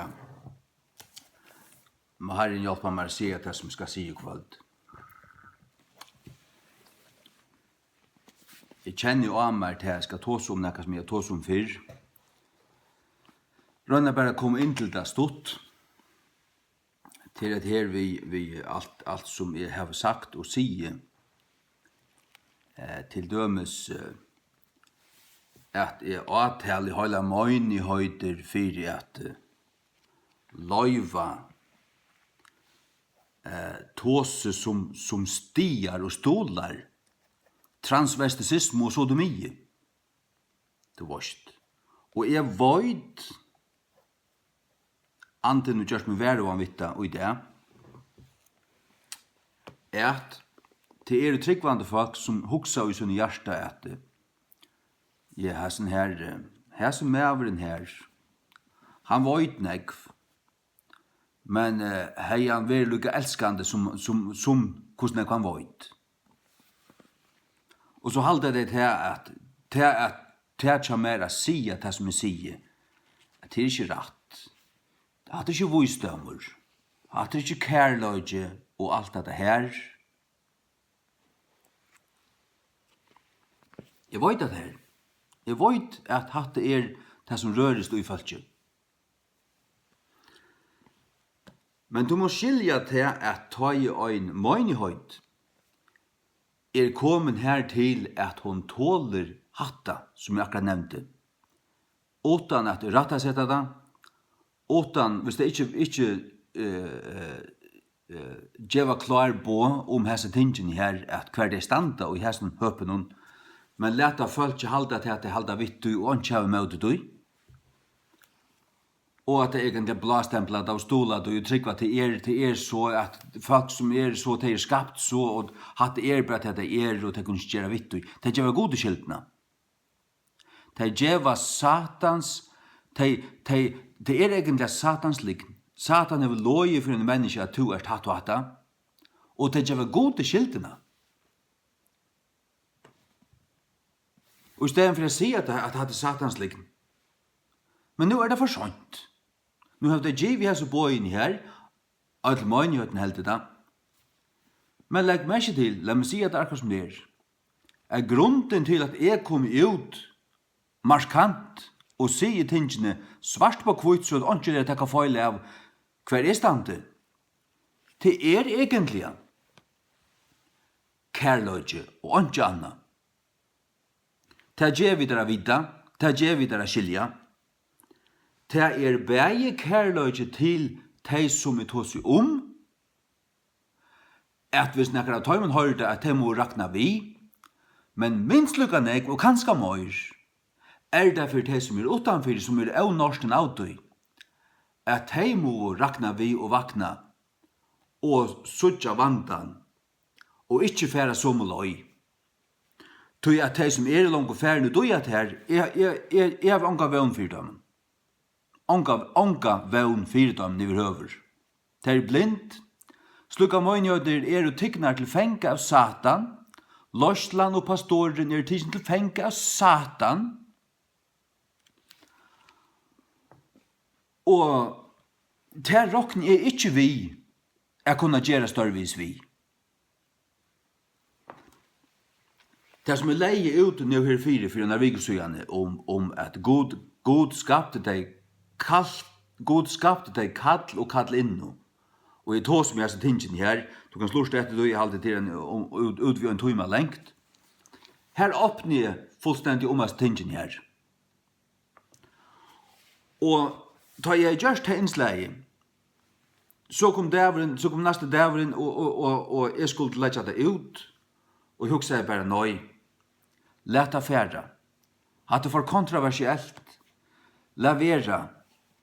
Ja. Men Herren hjelper meg å si det som jeg skal si i kveld. Jeg kjenner jo av meg til at jeg skal ta om noe som jeg tar om før. Rønner bare komme inn til det stått. Til at her vi alt som jeg har sagt og sier. Til dømes at jeg avtaler hele møgnigheter for at løyva tåse som stier og stolar transvestisisme og sodomi. Det varst. Og jeg vøyd anten og gjørs med være og anvitta og i det at det tryggvande folk som hugsa i sin hjärsta at jeg har sånn her som mæveren her han vøyd negv men hei han var lukka elskande som hvordan han vøyd. Og så halde det til at det kommer å si at det som jeg sier, at det ikke rett. At det ikke visdommer. At det ikke kærløyde og alt dette her. Jeg vet det her. Jeg vet at det det som røres i følge. Men du må skilja til at ta i en møgnighet kommet her til at hun tåler hatta, som jeg akkurat nevnte. Utan at retta sette det, utan, hvis det ikke gjeva klar på om hese tingene her, at hver det standa og i hesen høpen hun, men leta folk ikke halda til at det halda vittu og ikke hava med det du. Og at det egentlig blastemplet av stolet og trykva til så at folk som så til skapt så og hatt bare til det og det kunne ikke gjøre vitt. Det gjør gode skiltene. Det gjør satans det egentlig satans lign. Satan er loje for en menneske at du hatt og hatt og det gjør gode skiltene. Og i stedet for å si at det er satans lign. Men nå det for sånt. Nu har det givet her så bøyen her, at møgniheten heldt det. Men legg meg ikke til, la meg si at det akkurat som det er grunden til at jeg kom ut markant og sier tingene svart på kvitt så at ikke det takker feil av hver stande. Det egentlig kærløyde og ikke annet. Det gjør vi dere vite, det gjør vi dere skilja. Det bæge kærløyde til de som tås om, at hvis nekker av tøymen hørte at de må rakna vi, men minst lukka nek og kanska møyr, det for de som utanfor, som av norsten autoi, at de må rakna vi og vakna, og sutja vandan, og ikkje færa sommeløy. Tøy at de som langt og færne døyat her, har ånga vøvn for dem. Ånga vøvn for dem niver høver. Det blind, slukka møgnjøder og tykknar til fengt av Satan, Lorsland og pastoren tykknar til fengt av Satan, og til rokken ikkje vi kunne gjøre størvis vi. Det som leie ut nå her fire for en av vikosøyene om at God skapte deg God skapte deg kall og kall inno. Og jeg tås med disse tingene her, du kan slurste etter det, jeg halte til ut ved en tøyma lengt. Her åpner jeg fullstendig disse tingene her. Og da jeg gjørst til innsleie, så kom neste dæveren, og jeg skulle legge det ut, og jeg hukse bare nøy. Leta færre. Hatt det for kontroversielt. La vera.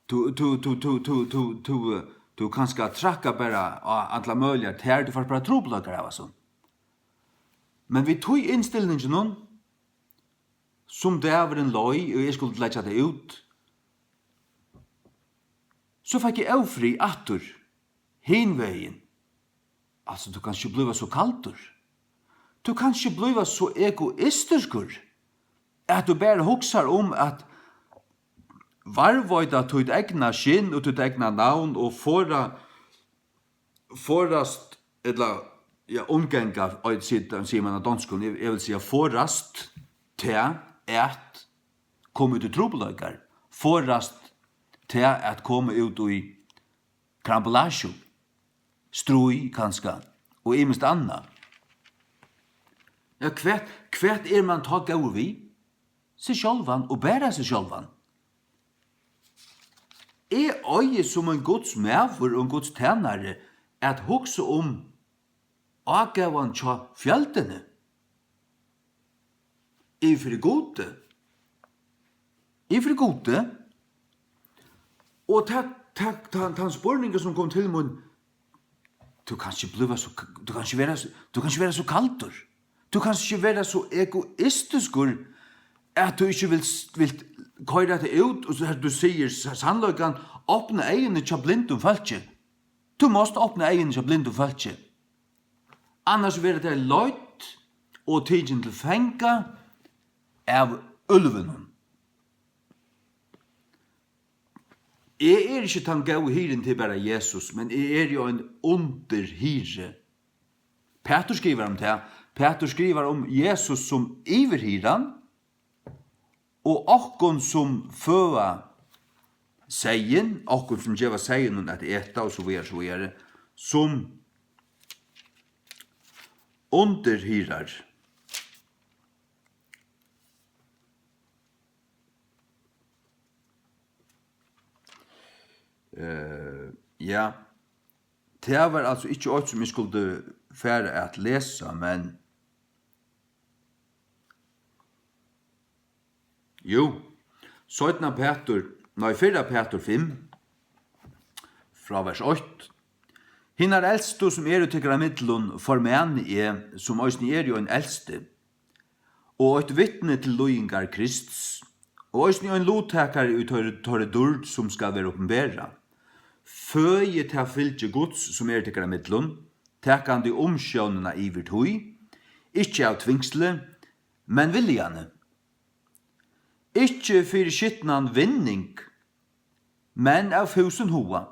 Du kanskje trakka bare alle mulige til du får bare troblager av sånn. Men vi tog innstillingen noen som dæveren løy, og jeg skulle legge det ut. Så fikk jeg avfri atter hinveien. Altså, du kan ikke bli så kaldur. Du kan ikke bli så egoistiskur at du bare huksar om at varvøyda tøyt egna skinn og tøyt egna navn og forast, eller ja, omgänga, sier man av danskon, jeg vil si forast til at komme ut i trobeløykar, forast til at komme ut i krampelasjo, strui kanska, og imest anna. Ja, kvært man ta gaur vi? Seg sjálvan og bæra seg sjálvan. Øye som en Guds mævur og en Guds tænare at hugsa agavan tja fjaldene. Ifri gode. Og ta spurninga som kom til mun, du kan ikke være så kaldur. Du kan ikke være så egoistiskur at du ikke vil køyra det ut, og så du sier sannløykan, åpne egene til blindum falskje. Du måste åpne egene til blindum falskje. Annars vil det løyt og tidsin til fenga av ulven. Jeg ikke tan gau hiren til bare Jesus, men jeg jo en underhire. Peter skriver om det. Peter skriver om Jesus som iverhiran, og okkon som føa seien, okkon som gjeva seien at eta, og så videre, som underhirar. Ja, det var altså ikke alt som jeg skulle fære at lese, men jo, 17 Peter 5, fra vers 8. Hinnar eldstu som tykkara middelun formen som òsni jo en eldste, og eit vittne til loyingar Krists, og òsni en lottakar ut tørre durd som skal være oppenbæra. Føye til fylgje Guds som tykkara middelun, takkande omsjånena iver tøy, ikkje av tvingsle, men viljane. Ikkje fyrir skittnan vinning, men av fusen hoa,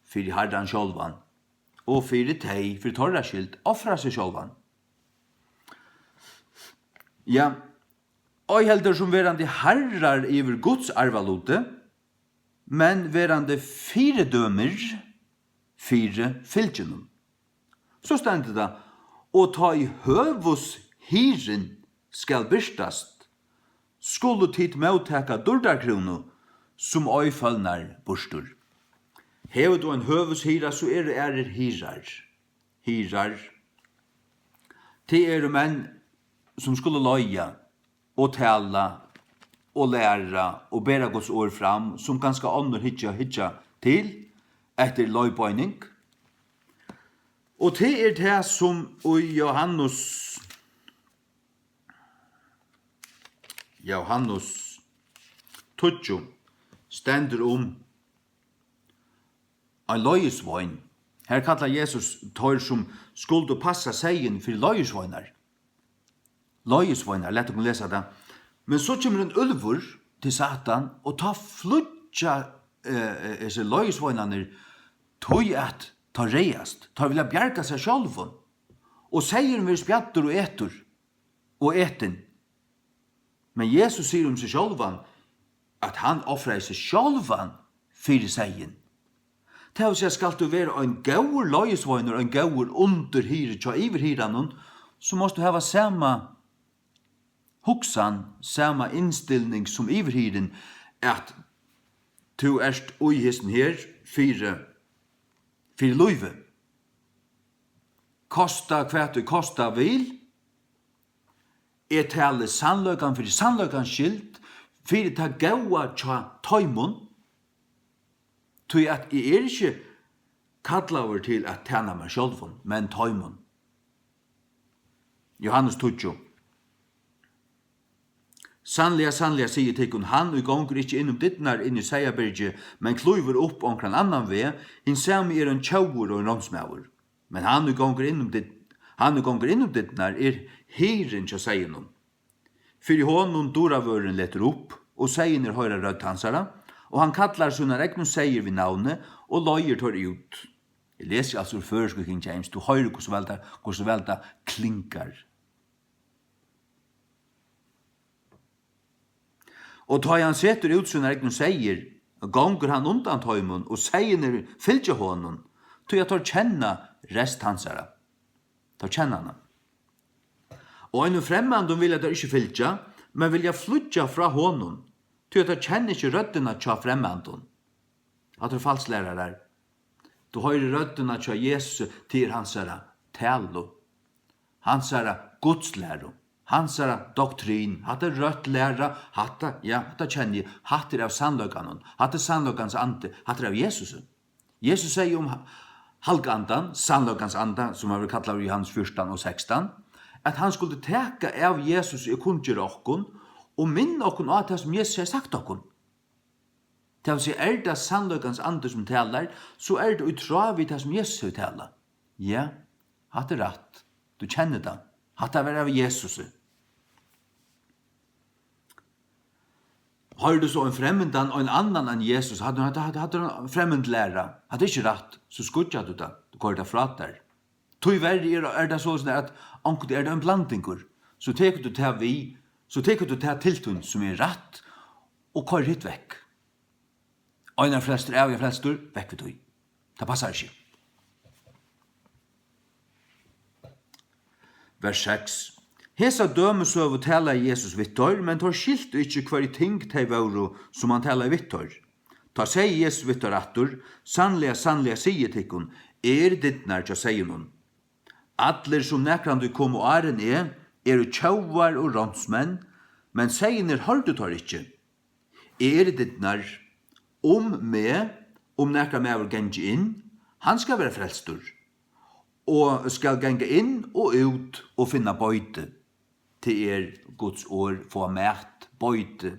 fyrir hardan sjálvan, og fyrir tei, fyrir torra skilt, offra seg sjálvan. Ja, og heldur som verande harrar iver Guds arvalute, men verande fyredømer fyre fylgjennom. Så stendet det, og ta i høvus hiren skal byrstast, skulle tid mottaka durdarkrono som øyfallnar burstur. Hever du en høvus hira, så det hirar. Hirar. Det menn som skulle loja, og tala, og læra, og bæra Guds ord fram, som ganske ånder hitja til, etter løybøyning. Og det det som Johannes 20 stender en løyesvøyn. Her kallar Jesus tør som skulle passa seien for løyesvøynar. Løyesvøynar, lett å lese det. Men så kommer en ulvur til Satan og tar flutja løyesvøynarne tog at ta reiast, ta vilja bjarga seg sjálfun. Og seien vil spjattur og etin. Men Jesus sier seg sjálvan at han offrar seg sjálvan fyrir seien. Det vil si skal du være en gaur løyesvøyner, en gaur underhyre, tja iverhyranon, så måste du hava sama hugsan, sama innstilling som iverhyren, at du erst uihesten her fyrir løyve. Kosta kvært du kosta vil, tale sannløkan fyrir sannløkans skyld, fyrir ta gaua tja tøymon, tog at jeg ikke kallaver til at tjena meg sjálfun, men tøymon. Johannes 20. Sannliga, sier tikkun, han og gonger ikkje innom dittnar inn i Seiaberget, men kluiver opp omkran annan ved, hinn sami en tjaur og en rånsmævur. Men han og gonger innom dittnar hiren tja seienum. Fyrir honom doravøren letter opp, og seien høyra rødt hansara, og han kallar sina egnu seier vi navnet, og løyer tar ut. Jeg leser altså først King James, du høyrer hvordan velta klinkar. Og ta han setter ut sina egnu seier, gonger han undan tøymon, og seierne fylgja honom, til jeg tar kjenna rest hansara. Tar kjenna han. Og en fremmandum vil jeg der ikke fylgja, men vil jeg flutja fra honom, til jeg tar kjenna ikke røddina tja fremmandum. At det er falslærarar. Du høyrer røddina tja Jesus til hansara talo, hansara gudslæro, hansara doktrin, hatta rødt læra, hatta kjenner jeg, hatta av sannløkanon, hatta sannløkans ande, hatta av Jesus. Jesus sier om halgandan, sannløkans anda, som han vil kalla i Johannes 14 og 16, at han skulle teka av Jesus i kunngjør okkon, og minne okkon av det som Jesus har sagt okkon. Det vil si, det sannløkans ande som talar, så det utrav i det som Jesus har talat. Ja, hatt det rett. Du kjenner det. Hatt det vært av Jesus. Har du så en fremmendan og en annan enn Jesus, hadde en fremmend læra, hadde ikke rett, så skudja du det. Du går det fra der. Tog verre det sånn at det en blandingur, så teker du det vi, så teker du det tiltun som rett, og går hit vekk. Einar flester, jeg flester, vekk ved tog. Det passar ikke. Vers 6. Hesa dømesøv tala Jesus vittor, men tar skilt ikkje hver ting tei vauro som han tala vittor. Ta seg Jesus vittor attor, sannlega sier tikkun, dittnar tja seiunon. Atler som nekrande kom og aren tjauvar og rånsmenn, men seier holdu tar ikkje. Dittnar om nekra med å genge inn, han skal være frelstur, og skal genge inn og ut og finna bøyte til Guds år få mæt bøyte,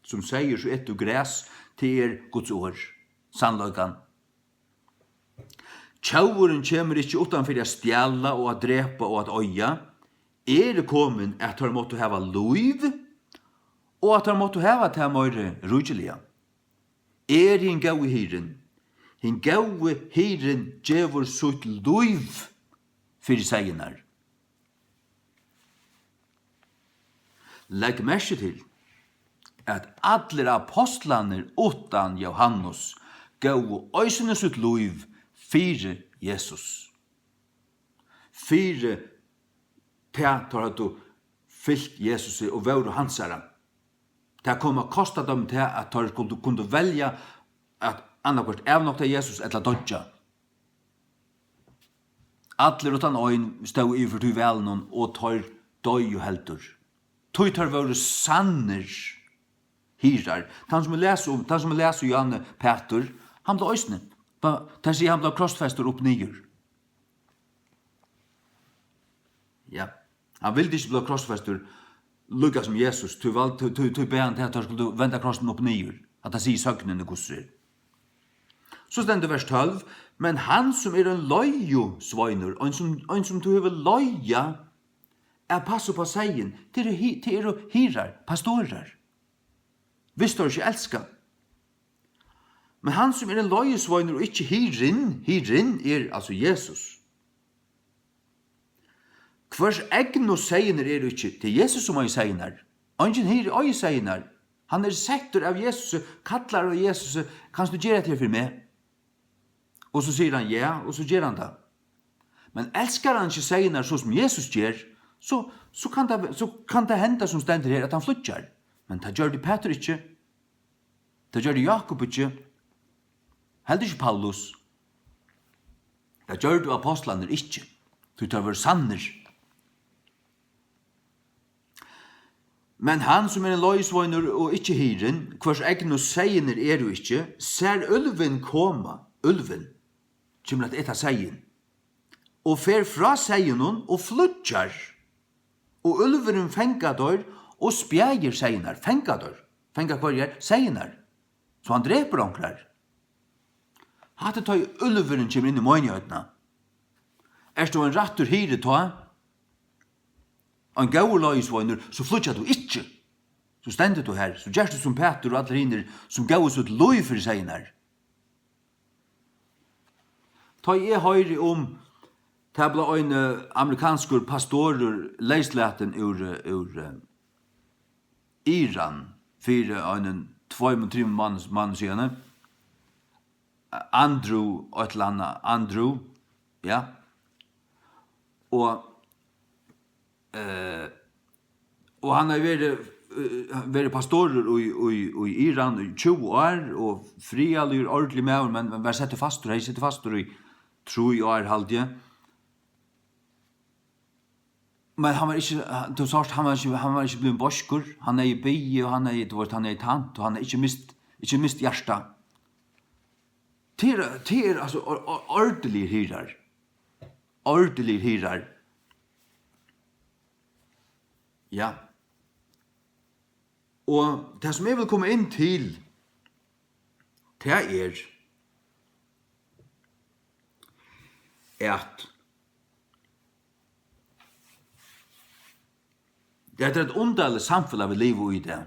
som sier så etter græs til Guds år, sannløykan. Tjauvuren kommer ikke utanfor å stjæla og å drepa og å øya, kommen at han måtte hava loiv, og at han måtte hava til mer rujeliga. Hin gaui hiren. Hin gaui hiren djevur sutt loiv fyrir seinar. Legg merke til at alle apostlaner utan Johannes gav øysene sutt loiv fyrir Jesus. Fyrir teater at du fyllt Jesus og vore hansara. Det kom å kosta dem til at de kunne velja at annakvart avnokta Jesus eller dodja. Atler utan øyn stod i for velen og tar døy og heldur. Tøy tar våre sanner hirar. Han som leser Johanne Peter, han ble øysne. Han sier han ble krossfester opp nyer. Ja, han ville ikke bli krossfester lukka som Jesus, du be han til at han skulle vende krossen opp nyer, at han sier søgnene gosser. Så stender vers 12, men han som en løyo svøyner, en som du hever løya, passer på seien, til hirar, pastorer. Visst du ikke elska. Men han som en løyo svøyner, og ikke hirin altså Jesus. Hvers egnu seiner ikke til Jesus som er seiner. Ingen her er seiner. Han sektor av Jesus, kallar av Jesus, kan du gjøre det for meg? Og så sier han ja, og så gjør han det. Men elskar han ikke seiner så som Jesus gjør, så kan det hende som stender her at han flytjar. Men det gjør det Peter ikke. Det gjør det Jakob ikke. Heller ikke Paulus. Det gjør det apostlene ikke. Du tar vår sanner. Men han som en løysvøyner og ikke hiren, hvers egnu seiner du ikke, ser ulven koma, ulven, kommer at etta seien, og fer fra seienon og flutjar, og ulveren fengador og spjeier seinar, fengador, hver seinar, så han dreper onklar. Hatt det tøy ulveren kommer inn i møgnjøtna. Du en rattur hire tøy, en gau løysvøyner, så flutjar du ikke. Så så stendet du her, så gjørst du som Peter og alle hinner som gav oss ut lov for seg her. Ta jeg høyre om det ble en amerikansk pastorer leislaten ur Iran for en 2-3 mann siden. Andrew, et eller annet, Andrew, ja. Og han har vært pastorer i Iran i 20 år, og frialig og ordentlig med, men var sett fast, og jeg sitter fast i 3 år halvdige. Men han var ikke, du sagt, han var ikke blevet borskur, han i bi, og han i tant, og han ikke mist hjärsta. Det altså ordentlig hyrar. Ordentlig hyrar. Ja. Og det som jeg vil komme inn til, det at det et underlig samfunn vi lever i det.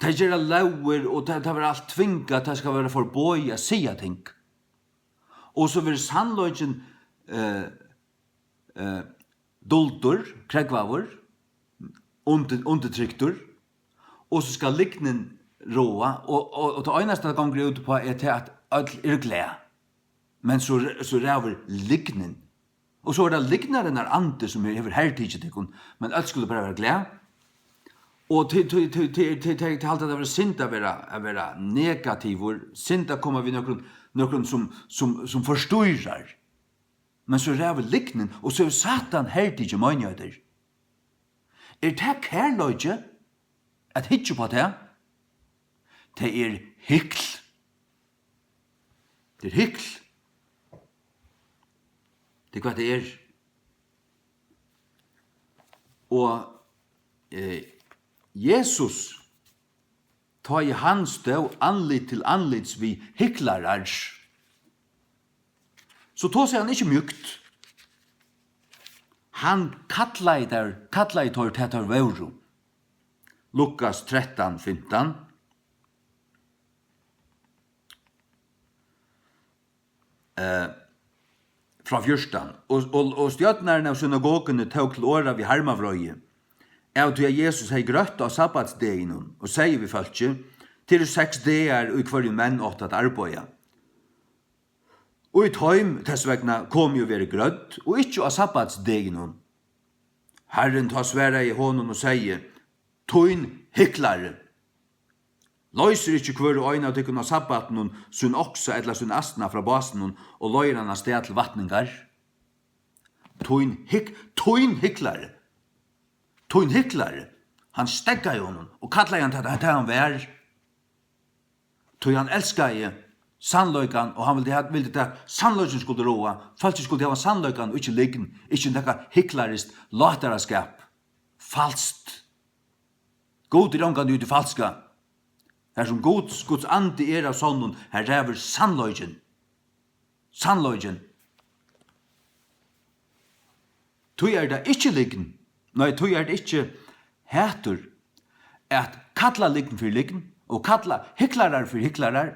Det gjør lauer, og det var alt tvinga, det skal være forbøy å si ting. Og så vil sannløgjen dulter, kregvaver, undertrykter, og så skal liknen råa, og det eneste ganger ut på til at alt glede. Men så ræver liknen. Og så det liknaren ante som hever hertidget ikon, men alt skulle bare være glede. Og til alt det var synd å være negativor, synd å komme vi noen som forstyrrer. Men så ræver liknen, og så Satan hertidget møgnøyder. Det kærløyge at hitje på det? Det hykl. Det hykl. Det hva det Og Jesus tar i hans død anlitt til anlitts vi hyklarars. Så tog seg han ikke mjukt. Han kattlar tar tettar vøru. Lukas 13:15. Fra 14. Og stjøtnerne av synagogene tog til åra vi harmavrøye. Av til Jesus hei grøtt av sabbatsdegen, og sier vi følge, til 6 dager og hver menn åtte at arbeida. Og i tøym tessvegna kom jo være grøtt, og ikkje av sabbatsdegen. Herren tar sværa i hånden og sier, tøyn hyklare. Løyser ikkje hver øyne av tykken av sabbaten sunn oksa eller sunn astna fra basen og løyrana sted til vattningar. Tøyn hyklare. Tøyn hyklare. Han stegga i honom og kallar han til at han vær. Tøy han elskar i sannløykan og han ville at sannløykan skulle råa. Falsk skulle hava sannløykan og ikkje liggen, ikkje nekka hyklarist lataraskap. Falskt. God i rongan ut i falska. Her som Guds ande av sonnen, her ræver sannløygen. Sannløygen. Tøy det ikkje liggen. Nei, tøy det ikkje heter at kalla liggen for liggen, og kalla hyklarar for hyklarar,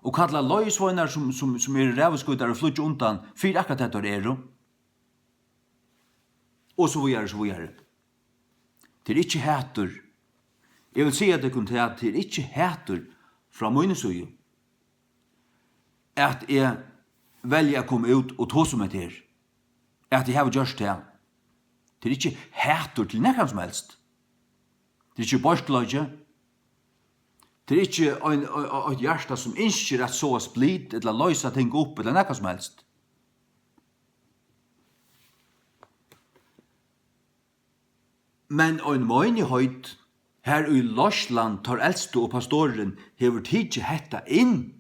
og kalla løysvøynar som ræveskudar og flutje undan, for akkurat etter og så videre. Det ikkje heter. Jeg vil si at det kunne at det ikke heter fra munnesøye at jeg velger å komme ut og ta som et her. At jeg har gjort det. Det ikke heter til nekkan som helst. Det ikke borstløyge. Det ikke et hjärsta som innskjer at så splitt eller løysa ting opp eller nekkan som helst. Men en møgnighet her i Lorsland tar eldste og pastoren hever tidsi hetta inn.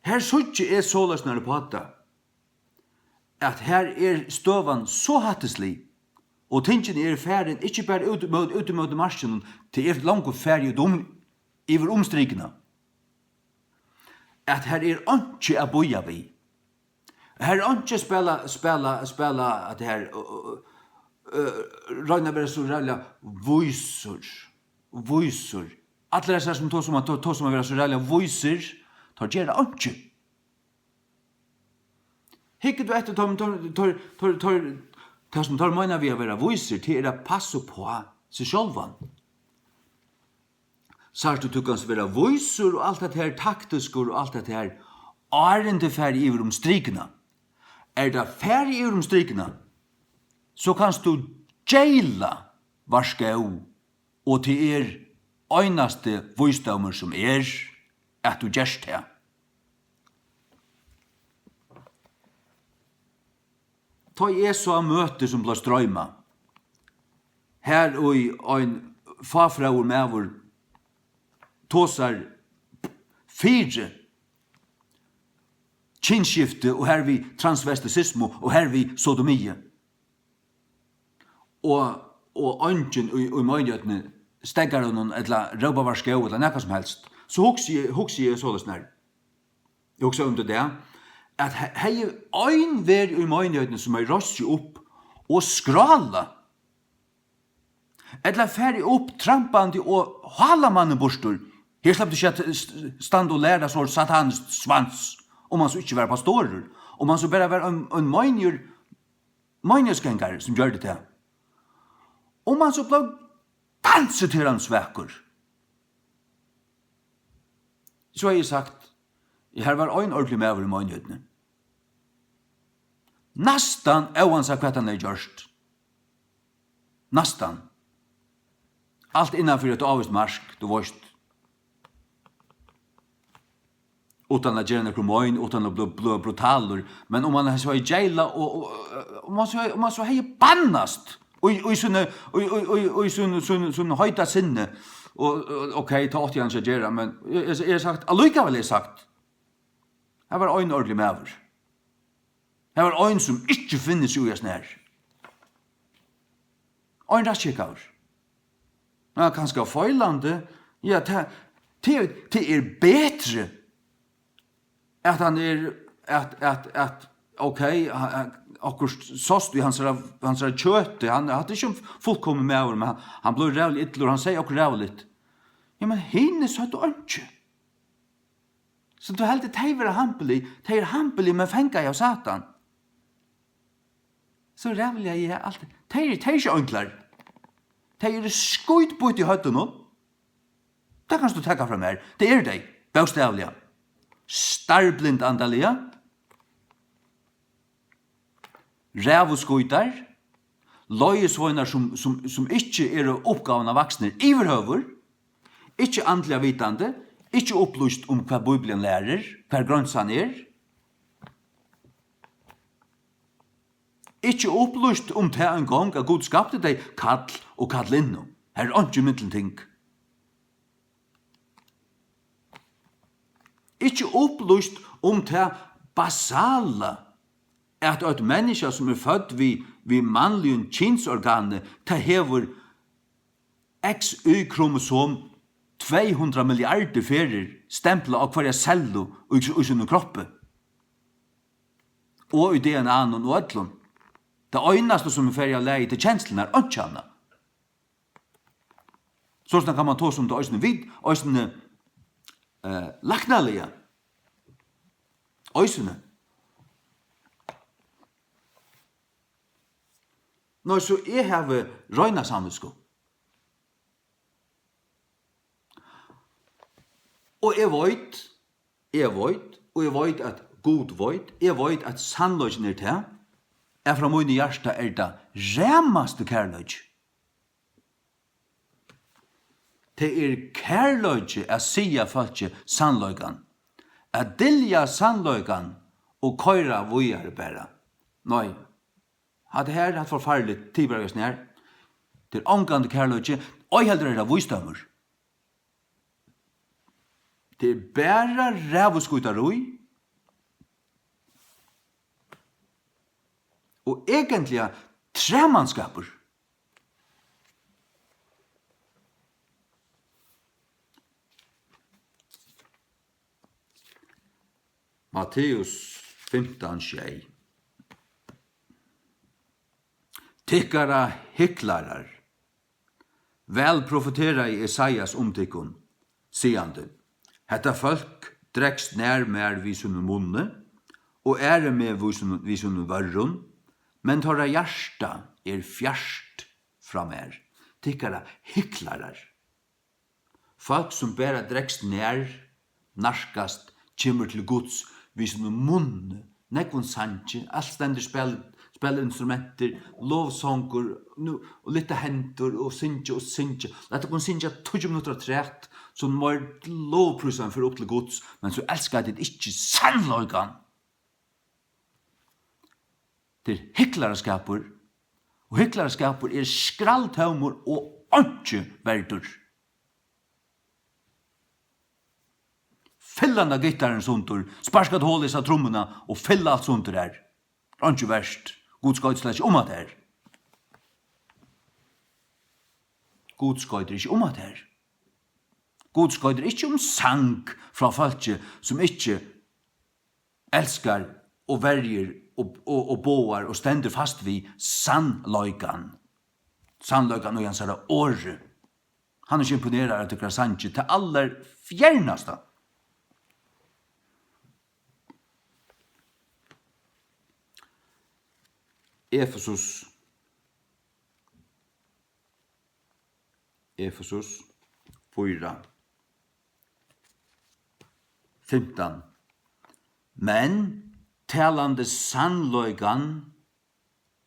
Her suttje såløsnare på hatta, at her støvan så hatteslig, og tingene færen ikkje bare ut mot marsjen, til langt færi iver omstrikene. At her ikke a boja vi. Här inte spela att det här röna vara så rälla voicer. Alla dessa som tar som vara så rälla voicer tar gera inte. Hickar du efter tar som tar menar vi att vara voicer till att passa på sig själva. Sagt du kan vara voicer och allt det här taktiska och allt det här är inte färdig över strikna. Det färdig över strikna så kan du jaila varskau och till einaste voicedommer som att du gärst det. Ta så möte som blir strömma. Här och i en farfraur med vår tåsar fyrje kinskifte och här vi transvestisism och här vi sodomie. Och anken och möjligheten steggar någon eller röbavarska eller något som helst. Så huxar jag sådär snär. Jag också under det att hej ein ver i möjligheten som är röst upp och skralla. Eller färdig upp trampande och hala mannen borstor. Här släppte sig att stand och lära så satans svans om man så inte var pastorer. Om man så bara var en minusgängare som gör det där. Om man så blev danset till hans veckor. Så har jag sagt, här var en ordentlig med över i möjlighetene. Nastan oansett vad han är gjort. Nastan. Allt innanför ett avvist marsk, du vet. Utan att göra några möjn, utan att bli brutaler. Men om man så är jaila och om man så är bannast. Och i sån höjta sinne. Och okej, ta åt jag inte göra, men jag har sagt, allikevel har sagt. Här var en ordentlig med över. Här var en som ikke finnes jo i snær. En rastkikkaver. Ja, kanskje feilande. Ja, det bättre att han att okej, akkurat såst i hans kött, han hade inte fullkommen med över, men han blev rävligt ytterligare, han säger också rävligt. Ja, men hinner så att du inte. Så du helt det är hampelig med fänka av Satan. Så rävliga är allt. Det är inte enklar. Det är skojt på i hötten nu. Det kan du tacka fram här. Det är det. Bokstavliga. Starblind andaliga. Rävskojtar. Löjesvågnar som inte är uppgavna vaksner iverhöver. Ikke andliga vitande. Ikke upplyst om hva Bibelen lærer, hva grønnsan Ikke upplyst om det en gang at Gud skapte deg kall og kallinno. Her er ikke mittelting. Ikke upplyst om det basala at et menneske som født vi mannlige kinsorganet det hever XY-kromosom 200 milliarder ferir stempla av hverja cellu og i sin kroppe. Og i DNA-en og ødlun. Det øynaste som ferir av leie til kjenslene er ønskjana. Sånn kan man ta som det øyne vid, øyne laknalige. Øyne. Nå, så jeg har røyna samvisko. Og jeg vet at Gud vet, jeg vet at sannløgjen er til, fra mine hjärsta er det remaste kærløgj. Det er kærløgj at sia falske sannløgjan, at dilja sannløgjan og køyra vujar bæra. Nei, hadde her hatt forfarlig tidbragesn her, til omgande kærløgj, og heller er det vusdømmer. Det er bare rævskuttarui, og egentlig tremannskaper. Matteus 15 tjej. Tykkara hyklarar. Vel profetera i Esaias tykkun, siande. Hetta folk drekst nær mer vi sunne munne, og ære med vi sunne varrun, men torra hjärsta fjerst fra mer. Tykkara hyklarar. Folk som bara drekst nær, narskast, kymmer til Guds, vi sunne munne, nekvun sanje, alt stendur spellinstrumenter, lovsånger, og litt hentor, og synge. Lett å kunne synge 20 minutter og trett, så må lovprusen for opp til Guds, men så elsker jeg det ikke sannløygan. Til hyklaraskaper, og hyklaraskaper skralltømmer og ikke verdur. Fyllan av gittaren suntur, sparskat hål i sa trommuna, og fylla alt suntur her. Ikke verst. God skal ikke slett at det her. God skal ikke at det her. God skal ikke sang fra folket som ikke elskar og verger og boar og stender fast vid sannløygan. Sannløygan og hans herre åre. Han ikke imponerer at det er sant til aller fjernaste. Efesus 4 15. Men talande sannløygan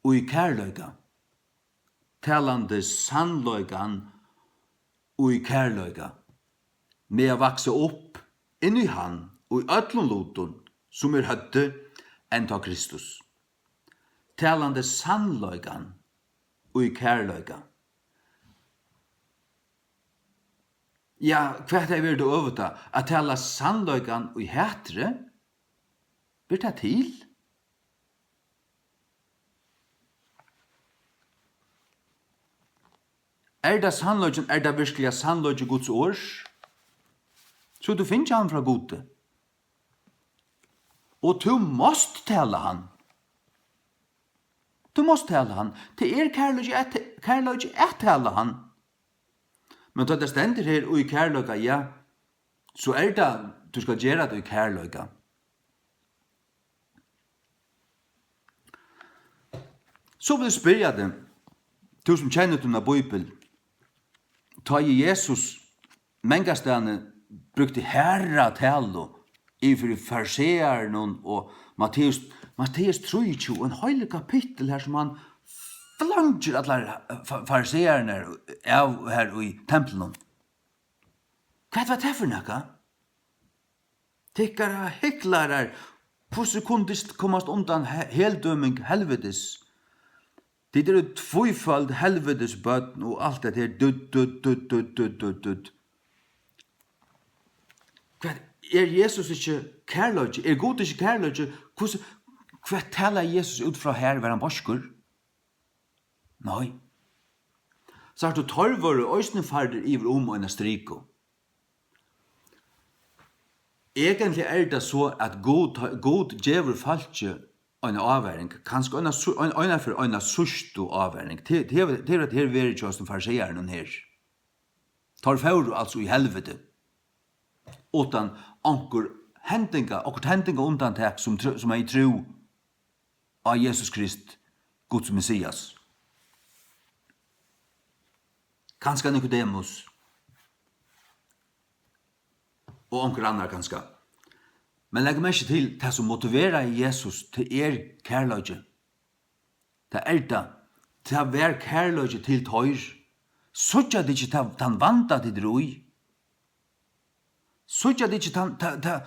og i kærløyga. Talande sannløygan og i kærløyga. Med å vakse opp inn i han og i ødlun loton som høtte enn ta Kristus. Talande sannløygan og i kærløyga. Ja, hva er det å øveta? At tala sannløygan og i hætre? Blir det til? Det sannløygan, det virkelig sannløygan Guds års? Så du finner han fra gode. Og du måst tala han. Du måst tala han. Det kærløyge et tala han. Men da det stender her og i kærløyga, ja, så det du skal gjøre det i kærløyga. Så vil jeg spørre deg, du som kjenner til denne Bibel, ta i Jesus mengastane brukte herra talo i for farseeren og Matteus 23, en heilig kapittel her som han flanger alle farseerne av her i tempelen. Hva var det for noe? Tykkara hyklarar, hvordan kunne de komast undan heldøming helvedes? Det tvøyfald helvedes bøtten og alt det her dutt. Hva Jesus ikke kærløyge? God ikke kærløyge? Hva taler Jesus ut fra her, var han borskur? Nei. Så har du torvåre øysnefarder iver og en striko. Egentlig det så at god djever falskje en avværing, kanskje en for en sørste avværing. Det er at her vil ikke oss den farseeren her. Torvåre altså i helvete. Utan anker hendinga undantak som er i tro av Jesus Krist, Guds Messias. Kanskje Nicodemus og anker andre kanskje. Men legg meg ikke til det som motiverer Jesus til kærløyge. Det det til å være kærløyge til tøyr. Så det ikke til han vanta til drøy. Så det ikke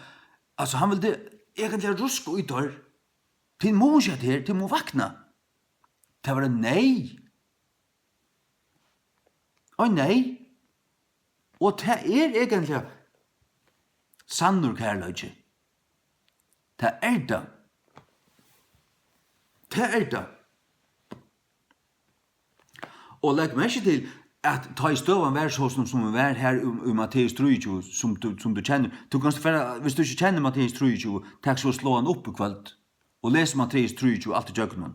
altså han vil det egentlig ruske ut der. Til må ikke her, til må vakna. Det var nei. Og nei. Og det egentlig sannur kærløyge. Det det. Det det. Og legg meg ikke til at ta i støvan vær sånn som vi er her i Matteus 23, som du kjenner. Du kan spørre, hvis du ikke kjenner Matteus 23, takk så slå han opp i kveld. Og leser Matteus 23 alt i djøgnen.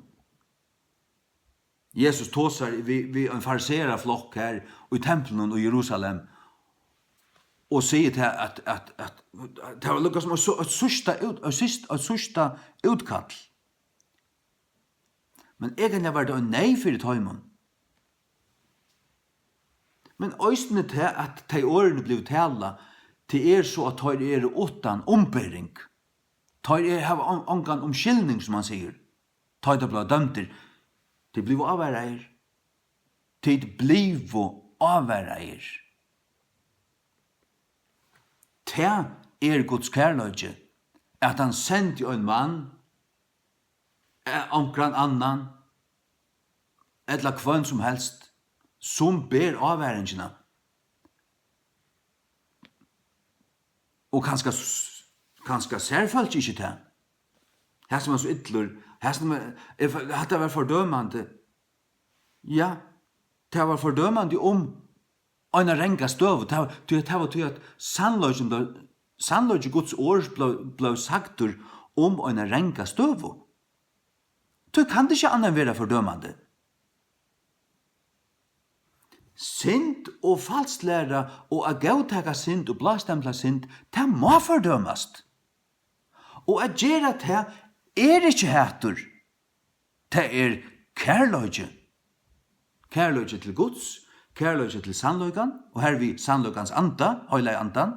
Jesus tåsar vi en farisera flokk her i tempelen i Jerusalem og sier til at det var lukket som et sørsta utkall. Men egentlig var det en nei for tøymon. Men øystene til at de årene ble tala til så at de utan ombering. De har angan omskyldning, som man sier. De ble dømter. De ble avværeier. De ble avværeier. Det Guds kærløgje, at han sendte en mann, omkran annan, eller kvann som helst, som ber avværingene. Og kanskje særfalt ikke til. Her som er så ytler, her som det var fordømende. Ja, det var fordømende en renga støv. Det var til at sannløgjen Guds ord ble sagt en renga støv. Det kan det ikke annet være fordømende. Synd og falsklæra og å gautaka synd og blastempla synd, det må fordømast. Og å gjøre det ikke hætur. Det kærløgje. Kærløgje til Guds, kærløgje til sannløgjan, og her vi sannløgjans anda, høyla andan,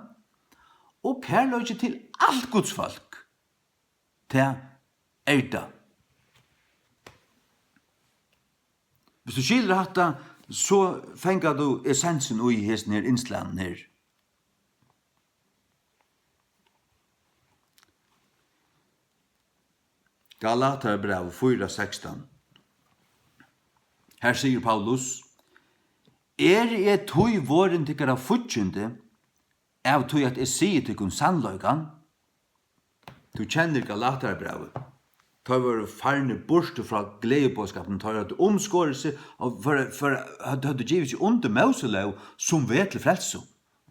og kærløgje til alt Guds folk. Det det. Hvis du skilder hatta, så fengar du essensen i hesten her innslanden her. Galaterbrev 4:16. Her sier Paulus, tøy våren tykkara futjende, av tøy at sier tykkun sannløygan. Du kjenner Galaterbrevet. Ta var farne borste fra gledebåskapen, ta hadde omskåret seg, for at hadde givet seg under Mauselov som vet til frelse.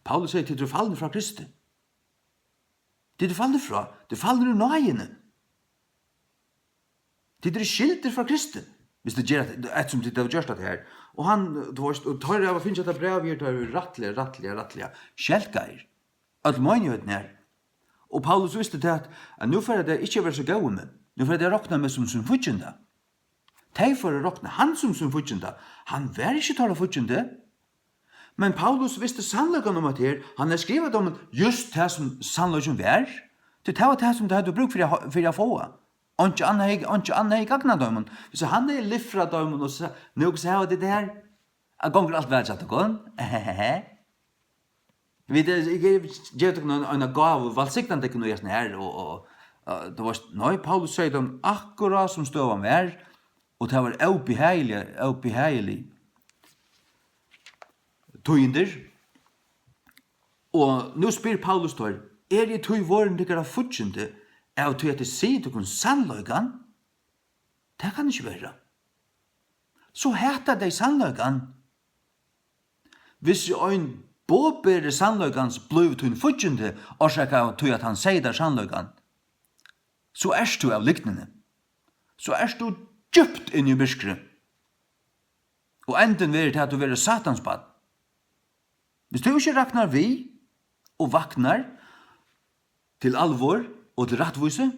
Paulus sier til du faller fra Kristi. Det du faller fra, det faller ur nøyene. Det skilter fra Kristi, hvis det gjør et som det har gjort det her. Og han, tar av å finne at brev gjør det rattelig, skjeltgeir. Alt møgnjøten her. Og Paulus visste til at nå får det ikke være så gøy med. Nu får det råkna med som futsjenda. De får råkna han som futsjenda. Han var ikke tala futsjende. Men Paulus visste sannløkken om at her, han skrivet om just det som sannløkken var. Det var det som det hadde bruk for å få. Anke anna i gagna dømen. Hvis han liffra dømen og nå sa det der, jeg gonger alt vel satt og gån. Vi gjør det en gav og valgsiktende ikke noe her og det var nøy, Paulus sier dem akkurat som støvan var, og det var oppiheilig tøynder. Og nå spyr Paulus tøy, det tøy våren tykkara futjende av tøy at det sier tykkun sannløygan? Det kan ikke være. Så heter det sannløygan. Hvis ein båbere sannløygans bliv tøyn futjende, orsaka av tøy at han sier det sannløygan, så du av liknende. Så du djupt inn i myskre. Og enden vil til at du vil satansbad. Hvis du ikke raknar vi, og vaknar til alvor og til rattvise,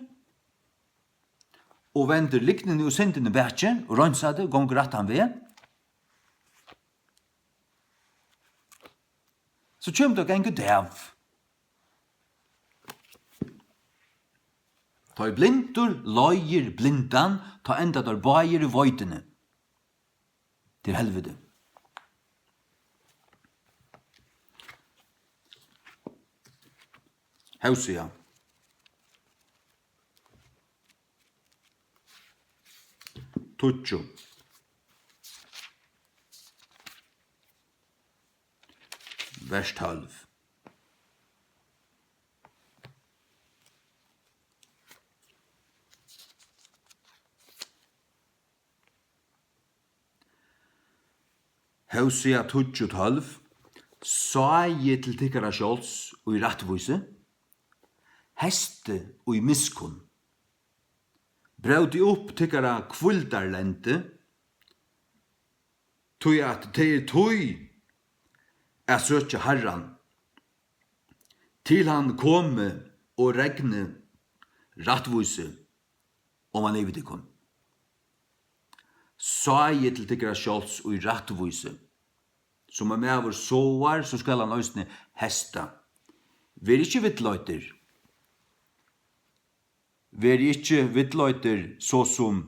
og vender liknende og syndene bætje, og rønsade, gonger rattan ved, så kjem du genge dev. Ta i blindur, løyer blindan, ta enda der bajer i vøydene. Til helvede. Hausia. Tuccio. Vers 12. Hausia 12. Sa jeg til tikkara skjolds og i rattvise, heste og i miskunn. brøt upp tykkara kvuldarlente, tog at det tog er søkje Herran, til han komme og regne rattvise om han livet ikon. Sa jeg til tykkara sjåls og i rattvise, som er med vår såar, så skal han òsne hesta. Vær ikkje vittløyter. Vær ikkje vittløyter så som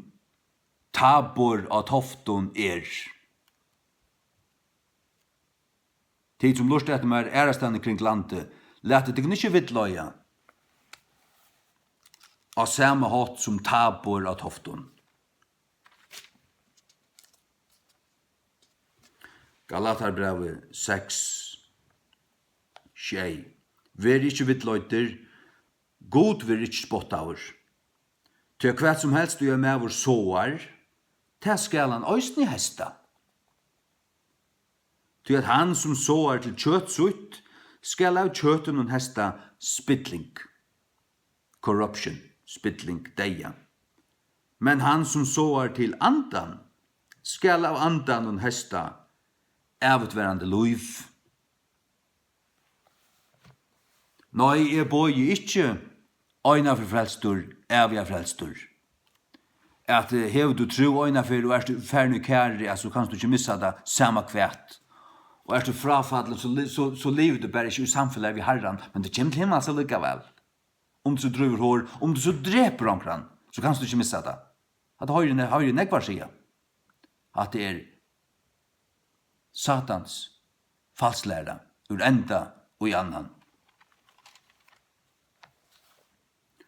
tabor av tofton Tid som lust etter mer ærastande kring landet, lette det ikkje vittløya av samme hatt som tabor av tofton. Galatarbrevet 6, 6. Vær ikkje vittløyter, god vær ikkje spottaver. Til hvert som helst du er med vår såar, til skal han òsne hesta. Til at han som såar til kjøtsutt, skal av kjøten og hesta spittling, corruption, spittling, deia. Men han som såar til andan, skal av andan og hesta avutverande liv. Nei, jeg bøy ikkje øyna for frelstor, jeg frelstor. At hev du tro øyna for, og er du ferdig kære, så kan du ikke missa det samme kvært. Og er du frafadlen, så lever du bare ikke i samfunnet ved Herren, men det kommer til himmel så likevel. Om du så driver hår, om du så dreper omkran, så kan du ikke missa det. At har jo nekvar sida. At det er Satans falslæra ur enda og i annan.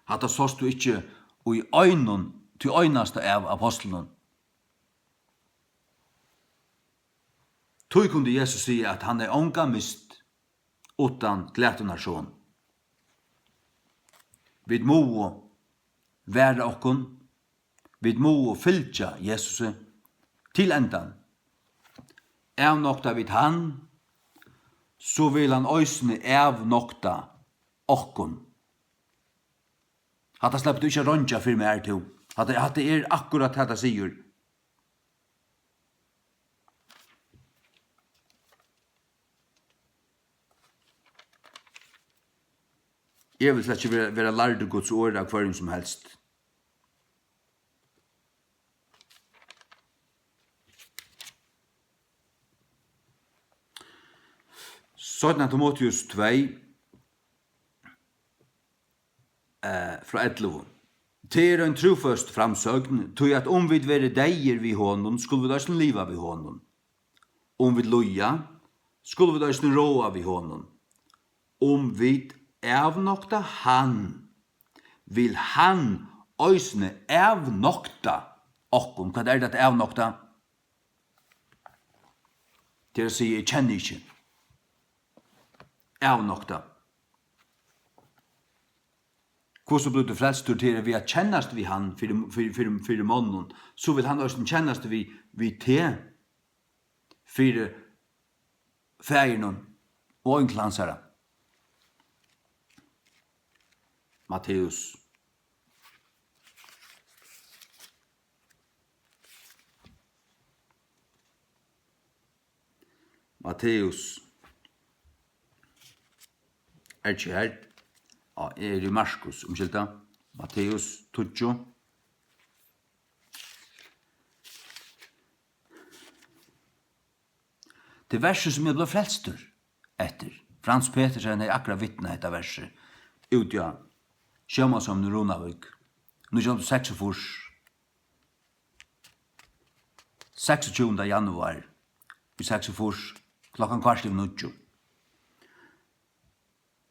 Hatta sås du ikkje og i øynun til øynasta av apostelen. Tog kunde Jesus si at han er ånga mist utan glætunasjon. Vid må være okkon, vid må fylgja Jesus til endan. Avnokta vid han, så vil han òsne avnokta okkon. Hatta slepp du ikkje rondja fyrir meg to. Hatta er akkurat hatta sigur. Jeg vil slett ikke være lærd Guds ord av hverjum som helst. Sånn Timotheus 2, fra 11. Til en trofast framsøgn, tog at om vi være deier vi honom, skulle vi døsne liva vi honom. Om vi loja, skulle vi døsne råa vi honom. Om vi avnokta han, vil han òsne avnokta okkom. Hva er det avnokta? Til å si, jeg kjenner ikke. Avnokta. Hvordan blir du frelst til vi at kjennast vi han fyrir månen, så vil han også kjennast vi te fyrir fægirnon og ynglansara. Matteus. Matteus. Er ikke her. Ja, er i Markus, omkylda. Matteus 20. Det verset som jeg ble frelstur etter. Frans Petersen er akkurat vittna etter verset. Utja, Sjømansson i Ronavik. Nå kjent 26. 26. januar. I 26. Klokkan 4:20.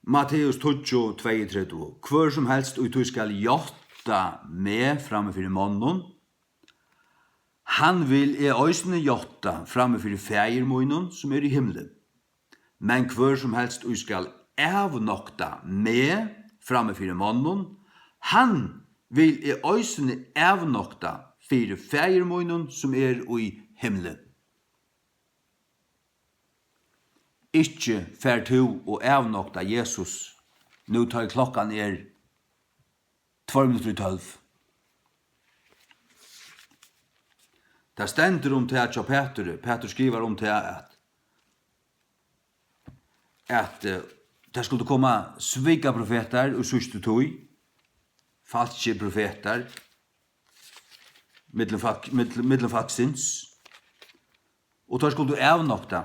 Matteus 20, 32. Hver som helst og du skal jotta med framme fyrir månen. Han vil òsne jotta framme fyrir fægirmånen som er i himmelen. Men hver som helst og skal avnokta med framme fyrir månen. Han vil òsne avnokta fyrir fægirmånen som er i himmelen. Ikke fær to og avnokta Jesus. Nå tar klokkan 12:12. Det stender om det til Peter. Peter skriver om det at det skulle komme svika profeter og sørste tog, falske profeter, middelfaksins, og da skulle du avnokta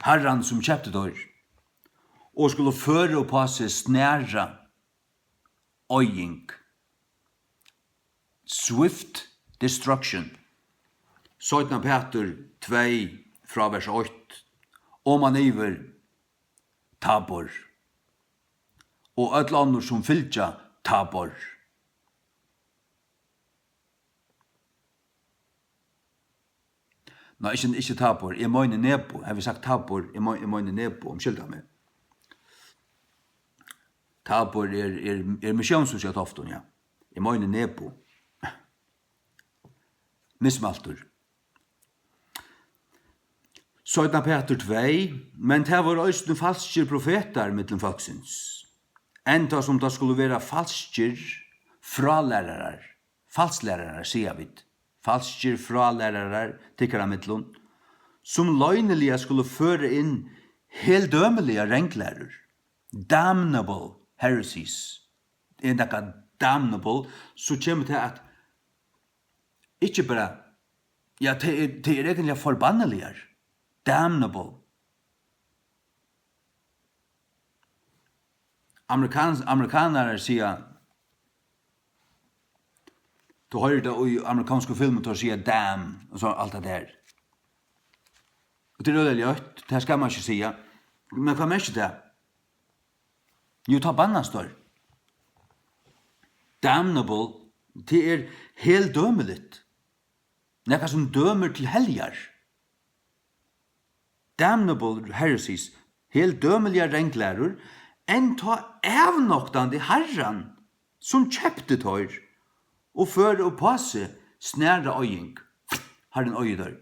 herran som kjøpte dør, og skulle føre på seg snæra øying, swift destruction. 17 Peter 2 fra vers 8, om man iver tabor, og alle andre som fylgja tabor. Nei, ikke tabor, jeg mener nebo. Har vi sagt tabor, jeg mener nebo, om skylda meg. Tabor misjonssosialt ofte, ja. Jeg mener nebo. Mismaltur. 17 Peter 2, men det var også falske profeter mittlem folksins. Enda som det skulle være falske fralærere, falsklærere, sier vi. Falske fralærere, tykker av mittlem, som løgnelige skulle føre inn heldømelige renklærer. Damnable heresies. Det er damnable, så kommer det at ikke bare, ja, det er egentlig forbannelige. Damnable. Amerikanere sier, du hører det i amerikanske filmer til å si damn, og så alt det der. Og det er ødelig ødt, det skal man ikke si. Men hva er ikke det? Jo, ta banna står. Damnable, det er helt dømelig. Nekka som dømer til helger. Damnable heresies, helt dømelige renklærer, enn ta avnoktande herran som kjøpte tør, og føre opp på seg snære øying. Har en øye der.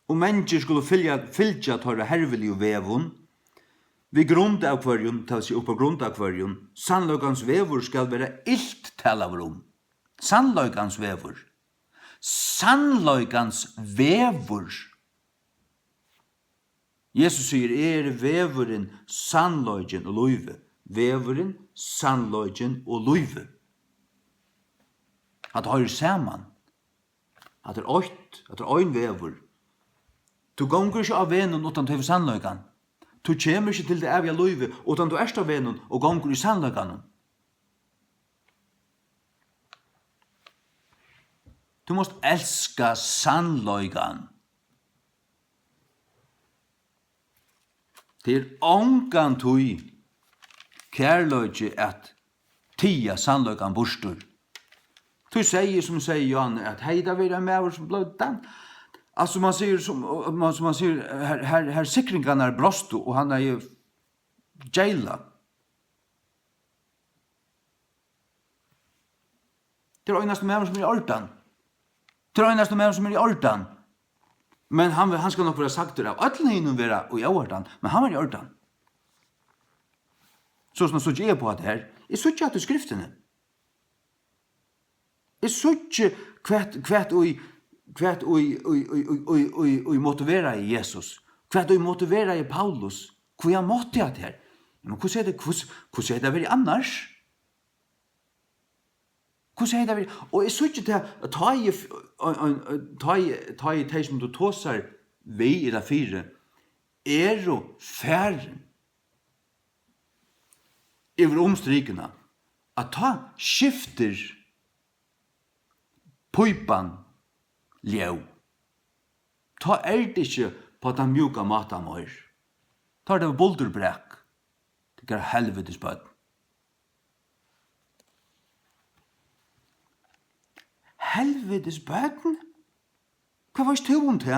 Og mennesker skulle fylgja tørre hervelige vevun, vi grundakvarium, til å si oppa grundakvarium, sannløkans vevur skal være illt talavrum. Sannløkans vevur. Sannløkans vevur. Jesus sier, vevuren, sannløgjen og løyve. Vevuren, sannløgjen og løyve. At det hører saman. At det er åkt, at det er øyn vevur. Du gonger ikke av venen utan du hever sannløygan. Du kommer ikke til det evige løyve utan du erst av venen og gonger i sannløygan. Du måst elska sannløygan. Det er ongan tøy kærløyge at tia sannløygan bostur. Du sier som sier Jan at hei da vil jeg med som blod den. Altså man sier her sikringen er brostu og han er jo jaila. Det er øynast med som er i ordan. Det er øynast med som er i ordan. Men han skal nok være sagt det av øtlen hinnom være i ordan, men han var i ordan. Så som jeg er på at det her, jeg så ikke at det skriftene. Jeg så ikke hvert og motivera i Jesus, hvert og motivera i Paulus, hvor jeg måtte jeg det her. Men hvordan er det vært annars? Hvordan er det vært? Og jeg så ikke til at ta i de som du tåser vi i det fire, er jo færen over omstrykene, at ta skifter pøypan ljau. Ta det ikke på den mjuka maten mer. Ta det bulderbrekk. Det er helvetes bøtt. Helvetes bøtten? Hva var det om til?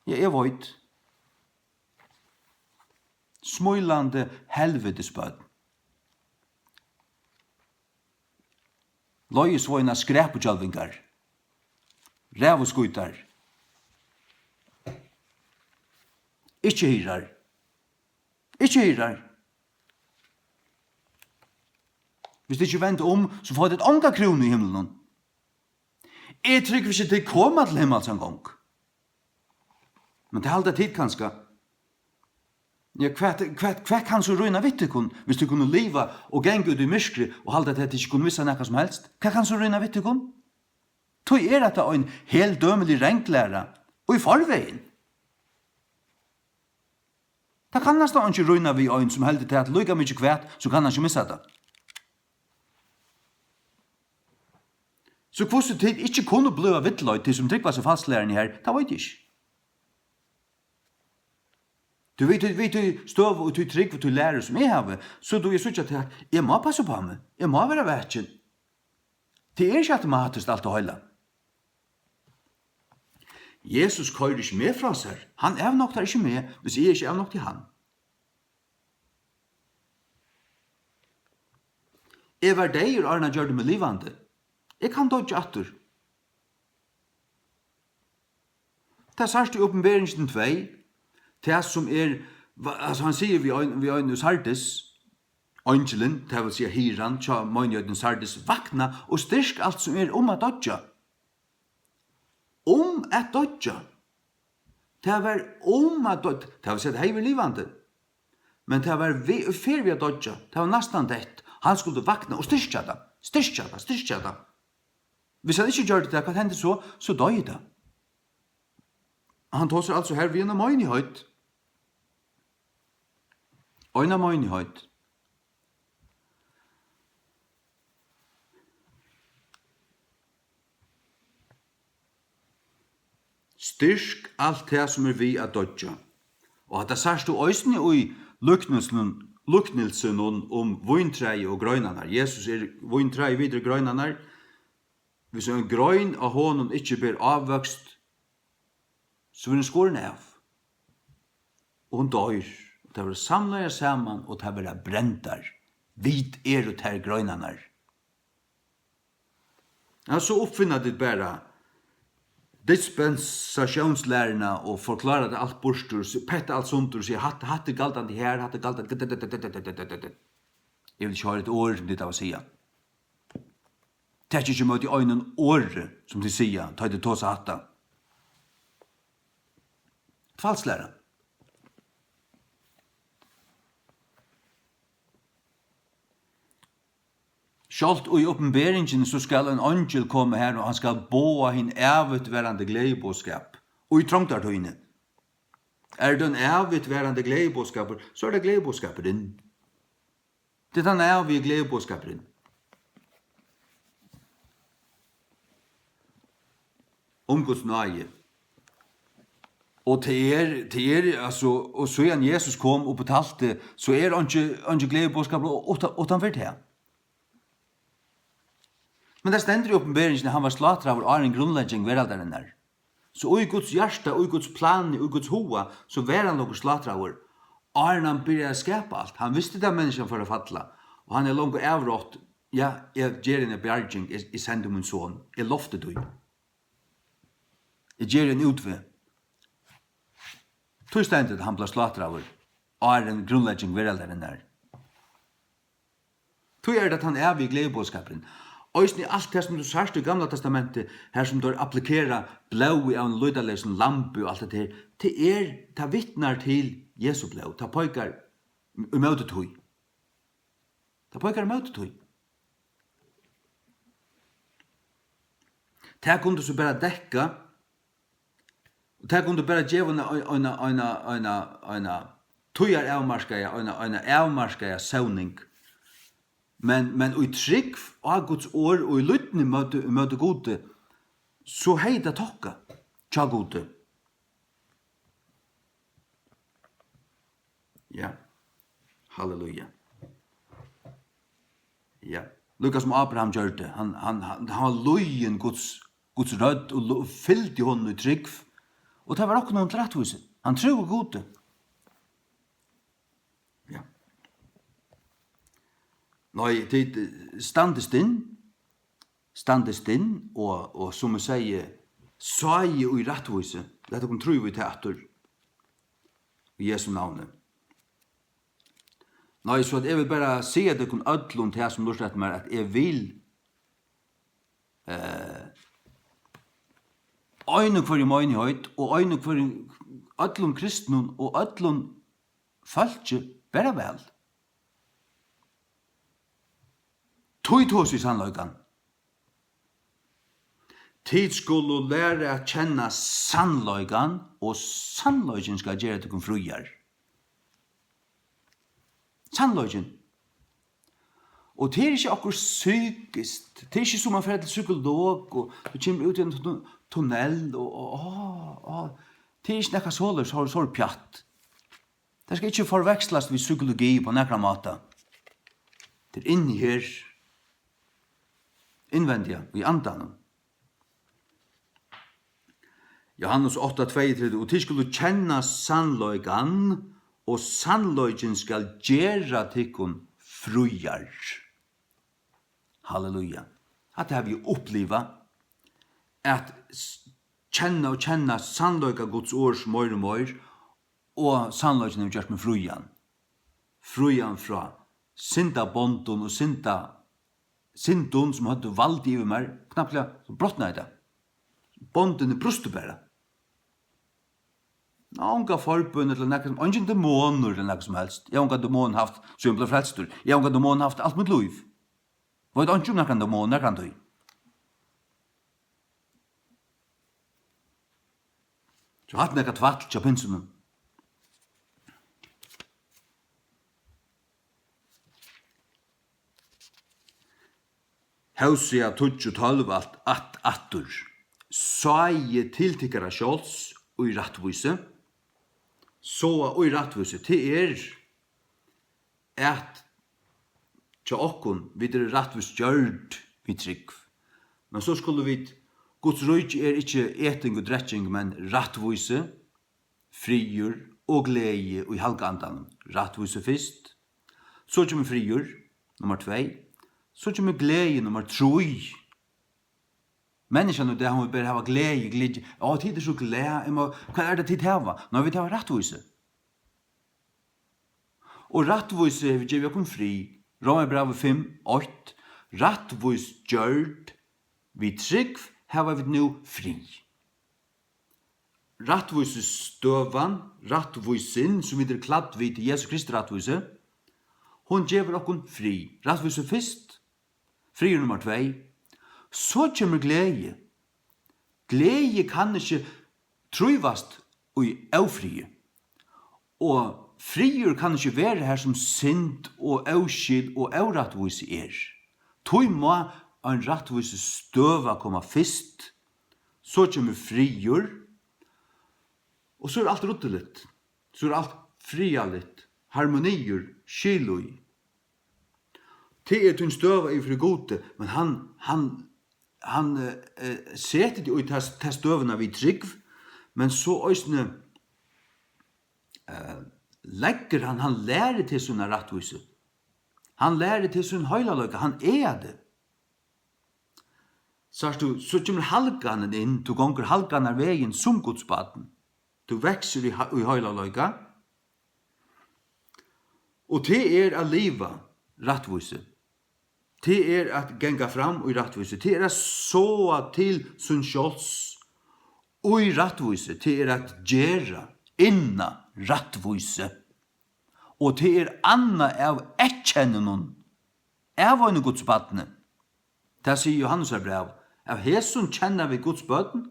Ja, jeg vet. Smøylande helvetes bøtten. Løyesvøyna skræputjalvingar. Rævuskuitar. Ikke hyrar. Ikke hyrar. Hvis det ikke venter så får det et ånga kron i himmelen. Jeg trykker ikke til koma til himmels en gang. Men det er alltid tid kanskje. Ja, hva kan så røyna vittikon hvis du kunne leva og genge ut i myskri og halda til at du ikke kunne missa nekka som helst? Hva kan så røyna vittikon? Tog dette en helt dømelig renklæra og i forveien. Det kan nesten ikke røyna vi øyn som heldig til at lukka mykje kvært, så kan han ikke missa det. Så hvordan tid ikke kunne bliva vittløy til som tryggva seg falsklæreren her, det vet jeg ikke. Du vet støv og du trygg og du lærer som jeg har, så du er sånn at jeg må passe på meg, jeg må være vekken. Det er ikke automatisk alt å holde. Jesus kører ikke med fra seg. Han avnokter ikke med hvis jeg ikke avnokter han. Jeg var deg og Arna gjør det med livande. Jeg kan dodge atter. Det er særst i åpenberingen 2, det som altså han sier vi øyne Sardis, angelen, det vil si hiran, tja møynjøyden Sardis, vakna og styrk alt som at dodja. At dodja. Det var at dodja. Det vil si at hei var livande. Men det var fyr vi at dodja. Det var nesten det. Han skulle vakna og styrkja det. Styrkja det. Hvis han ikke gjør det, hva hender så døy det. Han tåser altså her vi en møynjøyd. Øyna møynjøyd. Styrk alt det som vi at dodja. Og at det sørste øysene i luknelsen om vintreie og grøynanar. Jesus vintreie videre grøynanar. Hvis en grøyn av hånden ikke blir avvøkst, så vil den skåren av. Og hun dør. Det vil samle sammen, og det vil brentar. Vit og ter grøynanar. Ja, så oppfinner det bare dispensationslærerne og forklarer det alt borster, pette alt sånt og sier hatt det galt her, hatt det galt Jeg vil ikke høre et ord som det av å si. Det er ikke møte i øynene året som de sier, ta det tåse hatta. Falsklæren. Sjalt og i oppenberingen så skal en angel komme her, og han skal boa hin evigtverande gledebåskap. Og i trångtartøyne. Det en evigtverande gledebåskaper, så det gledebåskaperen. Det den evige gledebåskaperen. Guds nøye. Og til altså, og så en Jesus kom og betalte, så ikke gledebåskaper utanfor det her. Men det stender i oppenberingen han var slatra av en grunnlegging veralderen der. Så i Guds hjärsta, i Guds plan, i Guds hoa, så var han noe slatra av han började skapa allt. Han visste det människan för att falla. Och han långt avrått. Ja, jag ger en bjärging, jag sänder min son. Jag lofte dig. Jeg ger en utve. Tøystendet han ble slatra av en grunnlegging veralderen der. Tøy det at han ved gledebådskaperen. Øysen i alt det som du sørste i Gamla testamentet, her som du applikerer blå av en løydalesen lampe og alt det her, det vittnar til Jesu blå. Det pøykar i møtetøy. Det pøykar i møtetøy. Det kunne du så bare dekka. Det kunne du bare gjøre en tøyar avmarskaya søvning. Men i trygg av Guds år og i lyttene møte gode, så hei det tokka tja gode. Ja, halleluja. Ja, lukka som Abraham gjør det. Han var løyen Guds rødd og fyllt i hånden i trygg. Og det var også noen rettvise. Han tror og gode. Ja. Nei, det standest inn, og som jeg sier, sage og i rettvise. Dette kan tro vi til etter. I Jesu navnet. Nei, så at jeg vil bare si at det kun ødlund til som lurt etter meg, at jeg vil øyne hver i menighet, og øyne hver i ødlund kristnun, og ødlund falske bare vel. Tøy tås i sannløygan. Tid skulle lære å kjenne sannløygan, og sannløygan skal gjøre det kun frujar. Sannløygan. Og det ikke akkur psykist. Det ikke som man får til psykolog, og du kommer ut i en tunnel, og det ikke nekka såler, så pjatt. Det skal ikke forvekslas ved psykologi på nekra måte. Det inni her, innvendiga, i andan. Johannes 8:32, og til skulle kjenne sannløygan, og sannløygen skal gjøre tikkun frujar. Halleluja. At det har vi oppleva, at kjenne sannløyga Guds års møyre og møyre, og sannløygen har gjort med frujan. Frujan fra syndabondun og syndun som hadde valgt i meg, knappt så brottna i det. Bonden er brustebæra. Unga forbund eller nekka som, ingen demoner eller nekka som helst. Jeg unga demon haft, så jeg ble frelstur. Jeg unga demon haft alt mitt liv. Var det ikke nekka demon, nekka han tøy. Så hatt nekka tvart til pinsunen. Hausia 12 alt attur. Sæje tiltikkara sjåls og i rattvise. Så og i rattvise til at tja okkun videre rattvis gjørd vi trygg. Men så skulle vi Guds røyk ikke eting og dretting, men rattvise, frigjør og glede og i halgandan. Rattvise først. Så kommer frigjør, nummer 2. Så kommer glede, nummer 3. Människan och det har bara ha glädje. Ja, tid är så glädje. Vad är det tid hava? När vi tar rättvise. Och rättvise vi ger vi fri. Romarbrevet 5:8. Rättvis gjord vi trygg hava vi nu fri. Rättvise stövan, rättvisen som vi kladd vid Jesus Kristus rättvise. Hon ger okon fri. Rättvise först. Fri nummer 2. Så kommer glede. Glede kan ikke trøyvast og aufrie. Og frier kan ikke være her som synd og avskid og avrattvis Tøy må en rattvis støva komme først. Så kommer frier. Og så alt ruttelitt. Så alt frialit. Harmonier, skilui. Det en støva i fri gode, men han setter det ut til støvene vi trygg, men så òsne legger han lærer til sånne rattvise. Han lærer til sånne høylaløyke, han det. Så kommer halganen inn, du gonger halganen veien som godsbaden. Du vekser i høylaløyke, og det å leva rattvise. Det at genga fram i rattvise. Det at såa til sun sjåls og i rattvise. Det at gjera inna rattvise. Og det anna av ekkjennenon av en godsbadne. Det sier Johannes brev. Av hesun kjenner vi godsbøten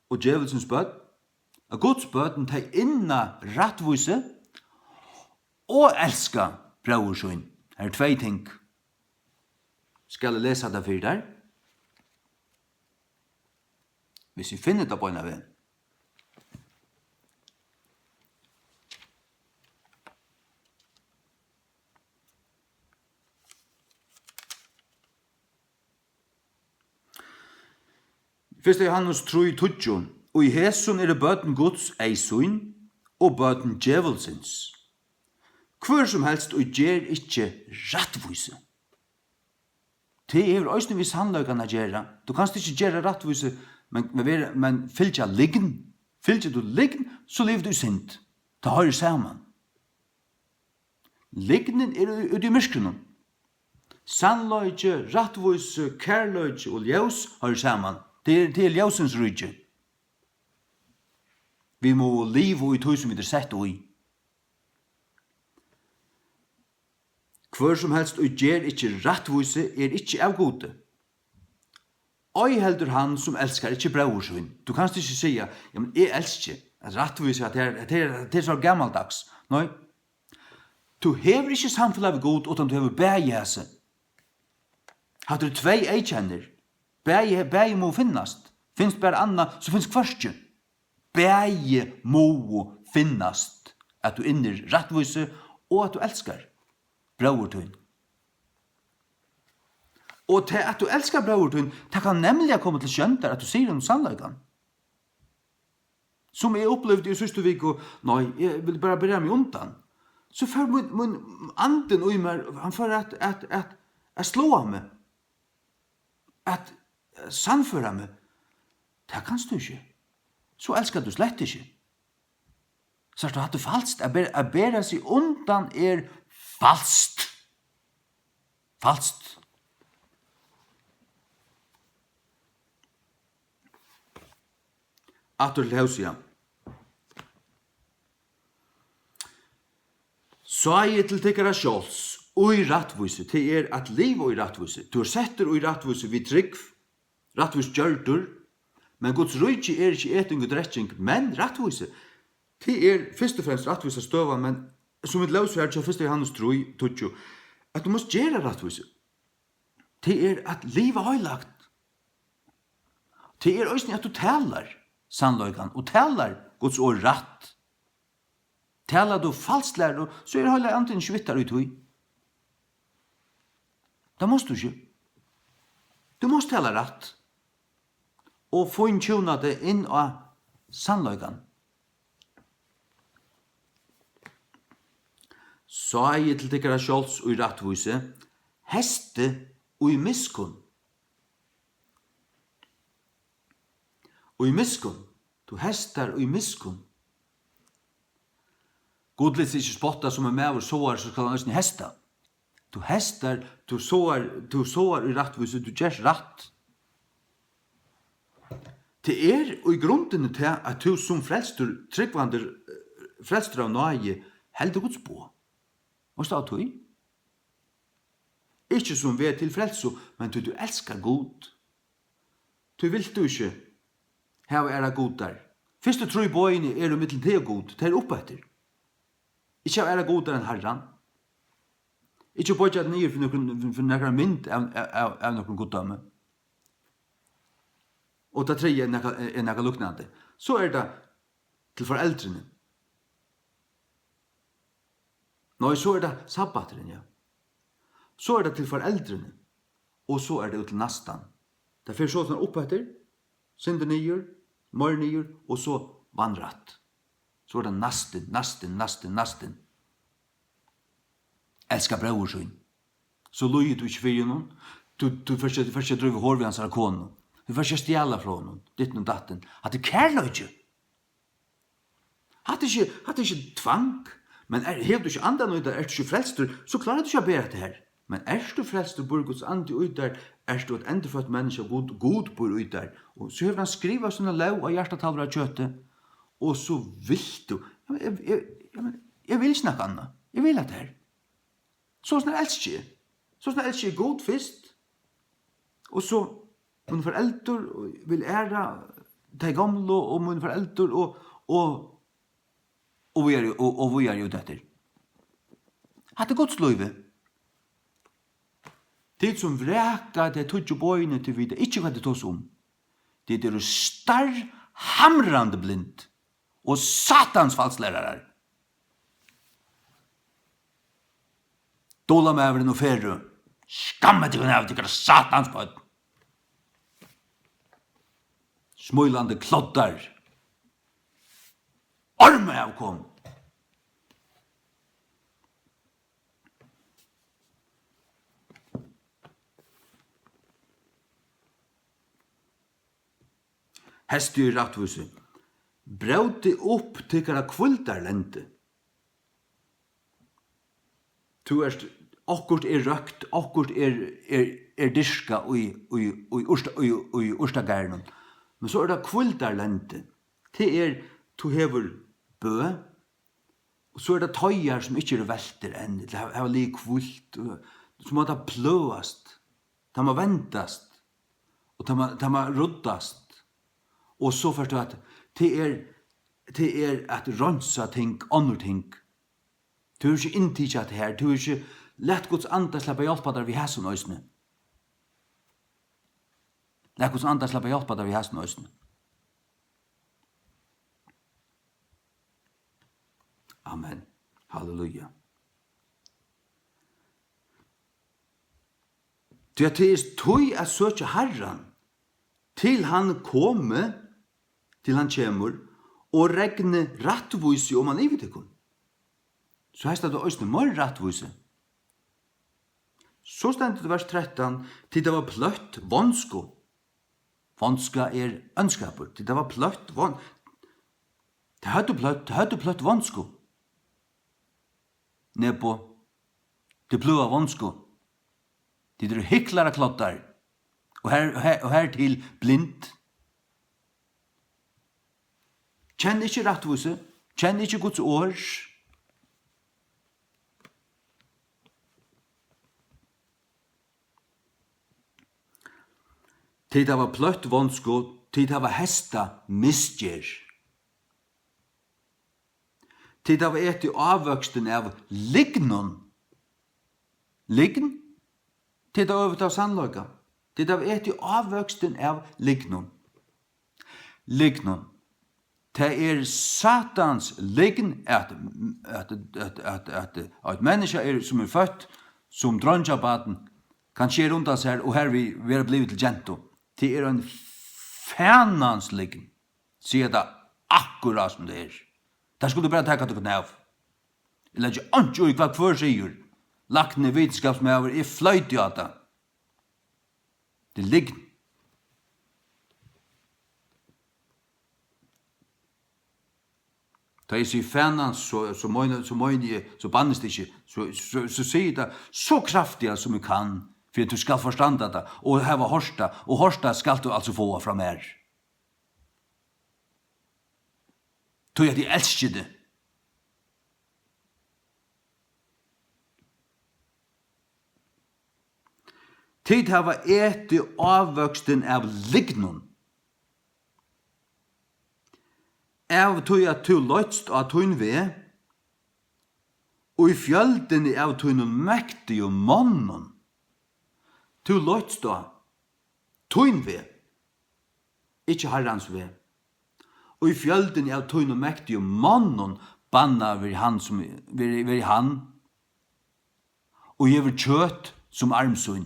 og djevelsens bøt. Av godsbøten til inna rattvise og elska brauersøyn. Her 2 ting. Skal jeg lese det for der? Hvis vi finner det på en av en. Første Johannes 3:20. Og i hesun det bøten Guds eisøyn og bøten djevelsens. Hver som helst og gjer ikke rattvise. Det også vi sannløkene gjøre. Du kan ikke gjøre rattvise, men fylgja liggen. Fylgja du liggen, så lever du sint. Det har sammen. Lignen ut i myskrenum. Sannløyge, rattvise, kærløyge og ljós har saman. Det er ljósens rydje. Vi må live i tog som vi er sett i. Hver som helst og gjer ikkje rattvise er ikkje av gode. Oi heldur han som elskar ikkje brauer sin. Du kanst ikkje sija, ja, men jeg elsker rattvise at det er så gammaldags. Nei, du hever ikkje samfunnet av god utan du hever bægjæse. Hatt du tvei eikjenner, bægje må finnast. Finns bare anna, så finns kvarskje. Bægje må finnast at du inner rattvise og at du elskar brauertun. Og til at du elskar brauertun, det kan nemlig komme til skjøntar at du sier om sannløygan. Som jeg opplevde i siste vik, og nei, jeg vil bare berre meg undan. Så for min anden og i meg, han for at slå av meg, at sannføra meg, det kanst du ikke. Så elskar du slett ikke. Så du hatt det falskt, å bæra seg undan er falskt. Falskt. Atur til hausia. Så jeg til tikkara sjåls, og i rattvise, til at liv og i rattvise. Du setter og i rattvise vi trygg, rattvise gjørdur, men Guds rydtje er ikke eting og dretting, men rattvise. Til først og fremst rattvise støva, men som et løsverd til først i Johannes 3:20, at du måst gjøre rattvise. Til at livet har lagt. Til også at du taler sannløygan, og taler Guds ord ratt. Taler du falskt lærer, så heller antingen svittar ut hui. Det måst du ikke. Du måst tala ratt. Og få inn tjona det inn av sannløygan. Så jeg til tikkara sjåls og i rattvise, heste og i miskun. Og i miskun, du hestar og i miskun. Godlits ikke spotta som med og såar, så skal han også hesta. Du hestar, du såar i rattvise, du gjør ratt. Det og i grunden til at du som frelster, tryggvander, frelster av nøye, heldur Guds på. Og stå tog. Ikke som vi til frelso, men du elskar god. Du vil du ikke hava era god der. Fyrst du tror i bøyene du mittel til god, det oppe etter. Ikke av era god der enn herran. Ikke bøyja at nye for nekkar mynd av noen goddame. Og det tredje nekka luknande. Så det til foreldrene. Nei, så det sabbateren, ja. Så det til foreldrene, og så det ut til nastan. Det fyrir så sånn opp etter, synder nyer, mør nyer, og så vandrat. Så det nasten. Elskar brauersyn. Så løyer du ikke fyrir noen. Du først ikke drøver hår ved hans av konen. Du først ikke stjæla fra noen. Ditten og datten. At det kærløyge. Hatt ikke tvang. Men hev du ikke andan ut der, du ikke frelster, så klarer du ikke å bære det her. Men du frelster, bor Guds ande ut der, du et endefødt menneske, god bor ut der. Og så hever han skriva sånne lov av hjertetalver av kjøttet, og så vil du. Jeg vil snakke annet. Jeg vil at det her. Så sånn elsker jeg. Så sånn elsker jeg god først. Og så mine foreldre vil ære de gamle, og mine foreldre, og vi er jo dette. Hatt det Guds løyve. Det som vreka det tog bøyene til videre, ikke hva det tås om. Det starr hamrande blind og satans falslærere. Dola mævren og ferru. Skammet til av til satans bøyd. Smøylande kloddar. Orme avkom. Hesti i rattvise. Brauti opp til kara kvildar lente. Du akkurat røkt, akkurat diska i urstagærnen. Men så det kvuldarlente. Det du hever bø, og så det tøyer som ikke velter enn, det har lik kvult, så må det pløast, det må ventast, og det må ruddast. Og så forstår at det at ronsa ting, andre ting. Du er ikke inntidset her, du er ikke lett Guds ande slappe hjelpa der vi har som øysene. Lett Guds ande slappe hjelpa der vi har som øysene. Amen. Halleluja. Det er tøy at søke Herren, til han kommer, til han kommer, og regne rattvise om han ivet ikon. Så heist det også mer rattvise. Så stendet det vers 13, til det var pløtt vansko. Vanska ønskaper, til det var pløtt det hadde pløtt vansko. Nedpå, det pløa vansko. Det hyklare klottar, og her til blind. Kjenn ikke rattvise, kjenn ikke Guds ord. Tid det var pløtt vansko, tid det var hesta misgjer. Tid det var i avvøksten av lignon. Lign? Tid det var over til sannløyga. Tid det var i avvøksten av lignon. Lignon. Det Satans lign at et menneske som født som dronjabaden kan skje rundt oss her, og her vi er blivet til gento. Det en fænans lign, sier det akkurat som det Der skulle du bare takka det av. Eller ikke anjo i hva kvør sier. Lakne vitenskapsmæver fløyt i at det. Det lign. Da jeg sier fænans, så bannes det ikke, så sier det så kraftig som vi kan, for at du skal forstanda det, og heva horsta, og horsta skal du altså få fra mer. Tog at de elsker det. Tid hava eti avvøksten av lignon. Av tog at du løytst av tøyn ve, og i fjölden av tøyn mektig og mannen. Du løytst av tøyn ve, ikke herrans ve. Og i fjölden av tøyn mektig og mannen banna vir han som vir han, og gjever kjøtt som armsøyn.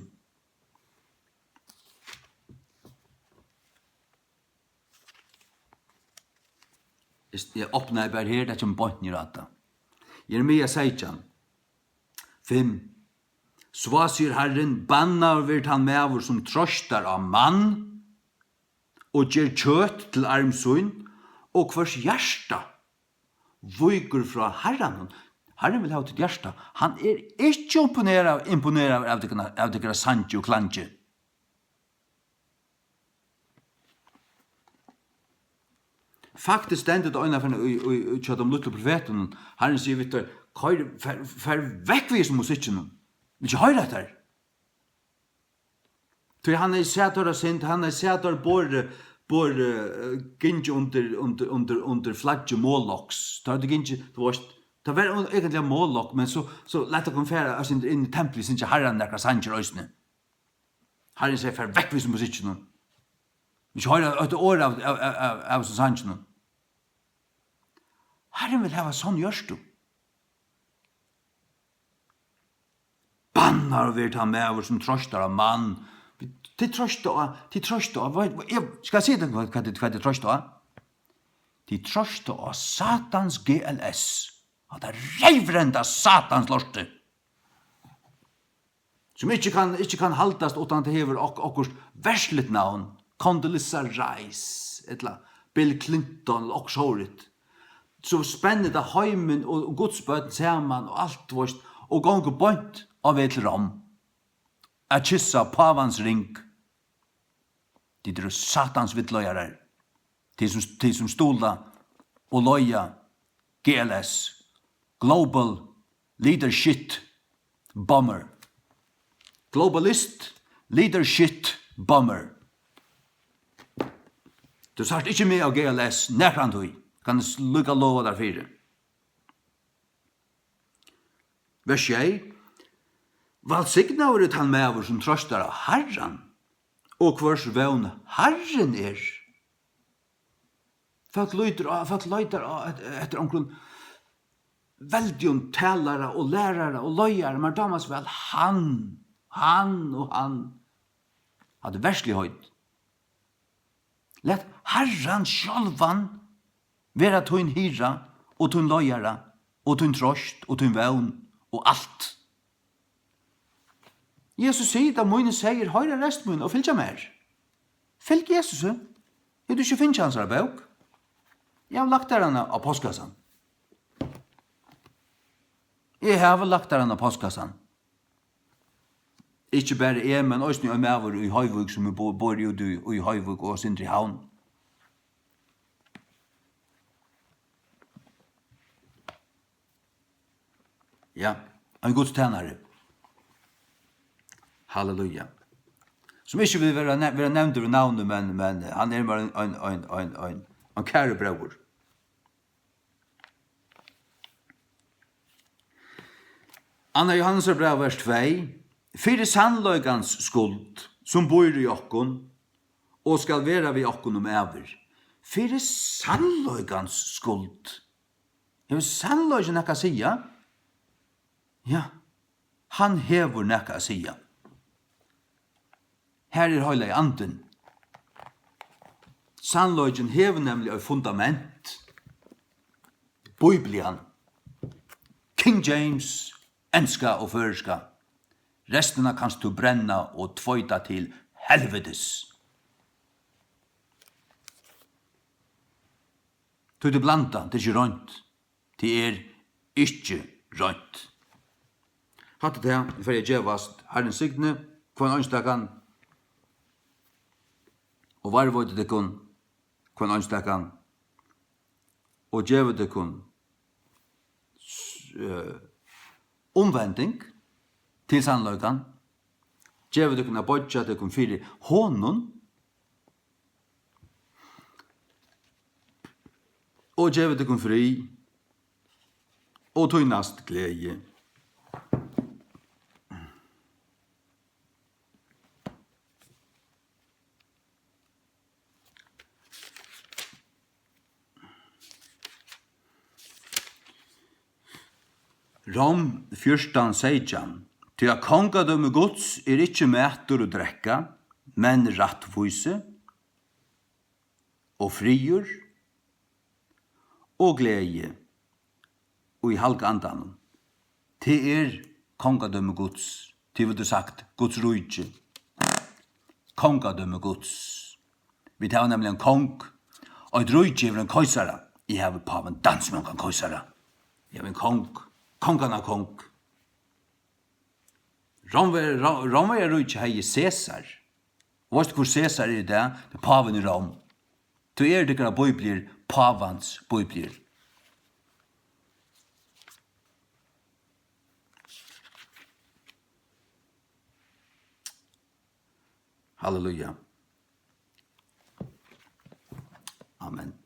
Jeg åpner bare her, det er som bøtten i rata. Jeremia 16, 5. Sva sier Herren, bannar virt han mever som trøstar av mann, og gjer kjøtt til armsøyn, og hvers hjärsta vøyger fra Herren. Herren vil ha til hjärsta. Han ikke imponeret av det sanje og klanje. Faktisk stendet det øyne for de lutte profeten. Herren sier, vet du, fer vekk vi som musikken. Vil ikke høre etter. Så han sett og sint, han sett og bor gynge under flagge målloks. Det var egentlig mållok, men så lett å konfere inn i tempelet, synes jeg herren der sanger øysene. Herren sier, fer vekk vi som musikken. Vil ikke høre et år av sangen. Herren vil hava sånn gjørst du. Bannar virt han mever som trøstar av mann. Til trøstar av. Skal jeg si det hva det trøstar av? De trøstar av Satans GLS. Av det reivrenda Satans lorte. Som ikke kan haltast utan det hever okkurst versligt navn. Condoleezza Rice, etla Bill Clinton, og såret. Så spennende heimen og godsbøten sammen, og alt, og gongu bønt av vei til Rom. At kyssa pavans ring. De er satans vittløyarar. De som stola og loja GLS. Global Leadership Bomber. Globalist Leadership Bomber. Du sagt ikke med av GLS nærkant hui. Kan du lukka lova der fire. Vers 6. Valsigna var ut han med som trøstar av Herren, og hvers vevn Herren er. Folk løyter etter omkring veldig talere og lærere og løyere, men damas vel han hadde verslig høyt. Lett Herren sjálvan vera tøyn hyra og tøyn løyere og tøyn trøst og tøyn vevn og alt. Jesus sier da mine sier høyre rest mun og fylgja mer. Fylg Jesus, er du ikke finnes hans bøk? Jeg har lagt der henne av postkassan. Jeg har lagt der henne av postkassan. Ikke bare jeg, men også når jeg er med i Høyvøk, som jeg bor i Høyvøk og Sindri Havn. Ja, en god tjenere. Halleluja. Som ikke vil være nevnt over navnet, men han er bare en kære bror. Anna Johannes brev vers 2. Fyrir sannløygans skuld, som bor i okkon, og skal være vi okkon over. Fyrir sannløygans skuld. Hever sannløygen nekka sia? Ja, han hever nekka sia. Her er høyla i anden. Sannløygen hever nemlig et fundament. Biblian. King James, enska og førska. Resterna kanst du brenna og tvøyta til helvetes. Du er blanda, det er ikke rønt. Det er ikke rønt. Hatt det her, for jeg gjevast Herren signe, kvann ønstakan, og varvøyde det kun, kvann ønstakan, og gjevade det kun omvending til sannløykan, gjevade det kun a bodja det kun fyrir hånden, og gjevade det kun fri, og tøynast glede. Rom 14:16. Til at kongadømme Guds er ikke mætur og drekka, men rattvise, og friur, og glede, og i halka andan. Til er kongadømme Guds, til vi du sagt, Guds rujtje. Kongadømme Guds. Vi tar nemlig en kong, og et rujtje er en køysara. Jeg har paven dans med en køysara. Jeg har en kong. Kongan av kong. Rom er rujtje hei Cæsar. Og vet du hvor Cæsar er det? Det er paven i Rom. Du er det grad bøyblir, pavans bøyblir. Halleluja. Amen.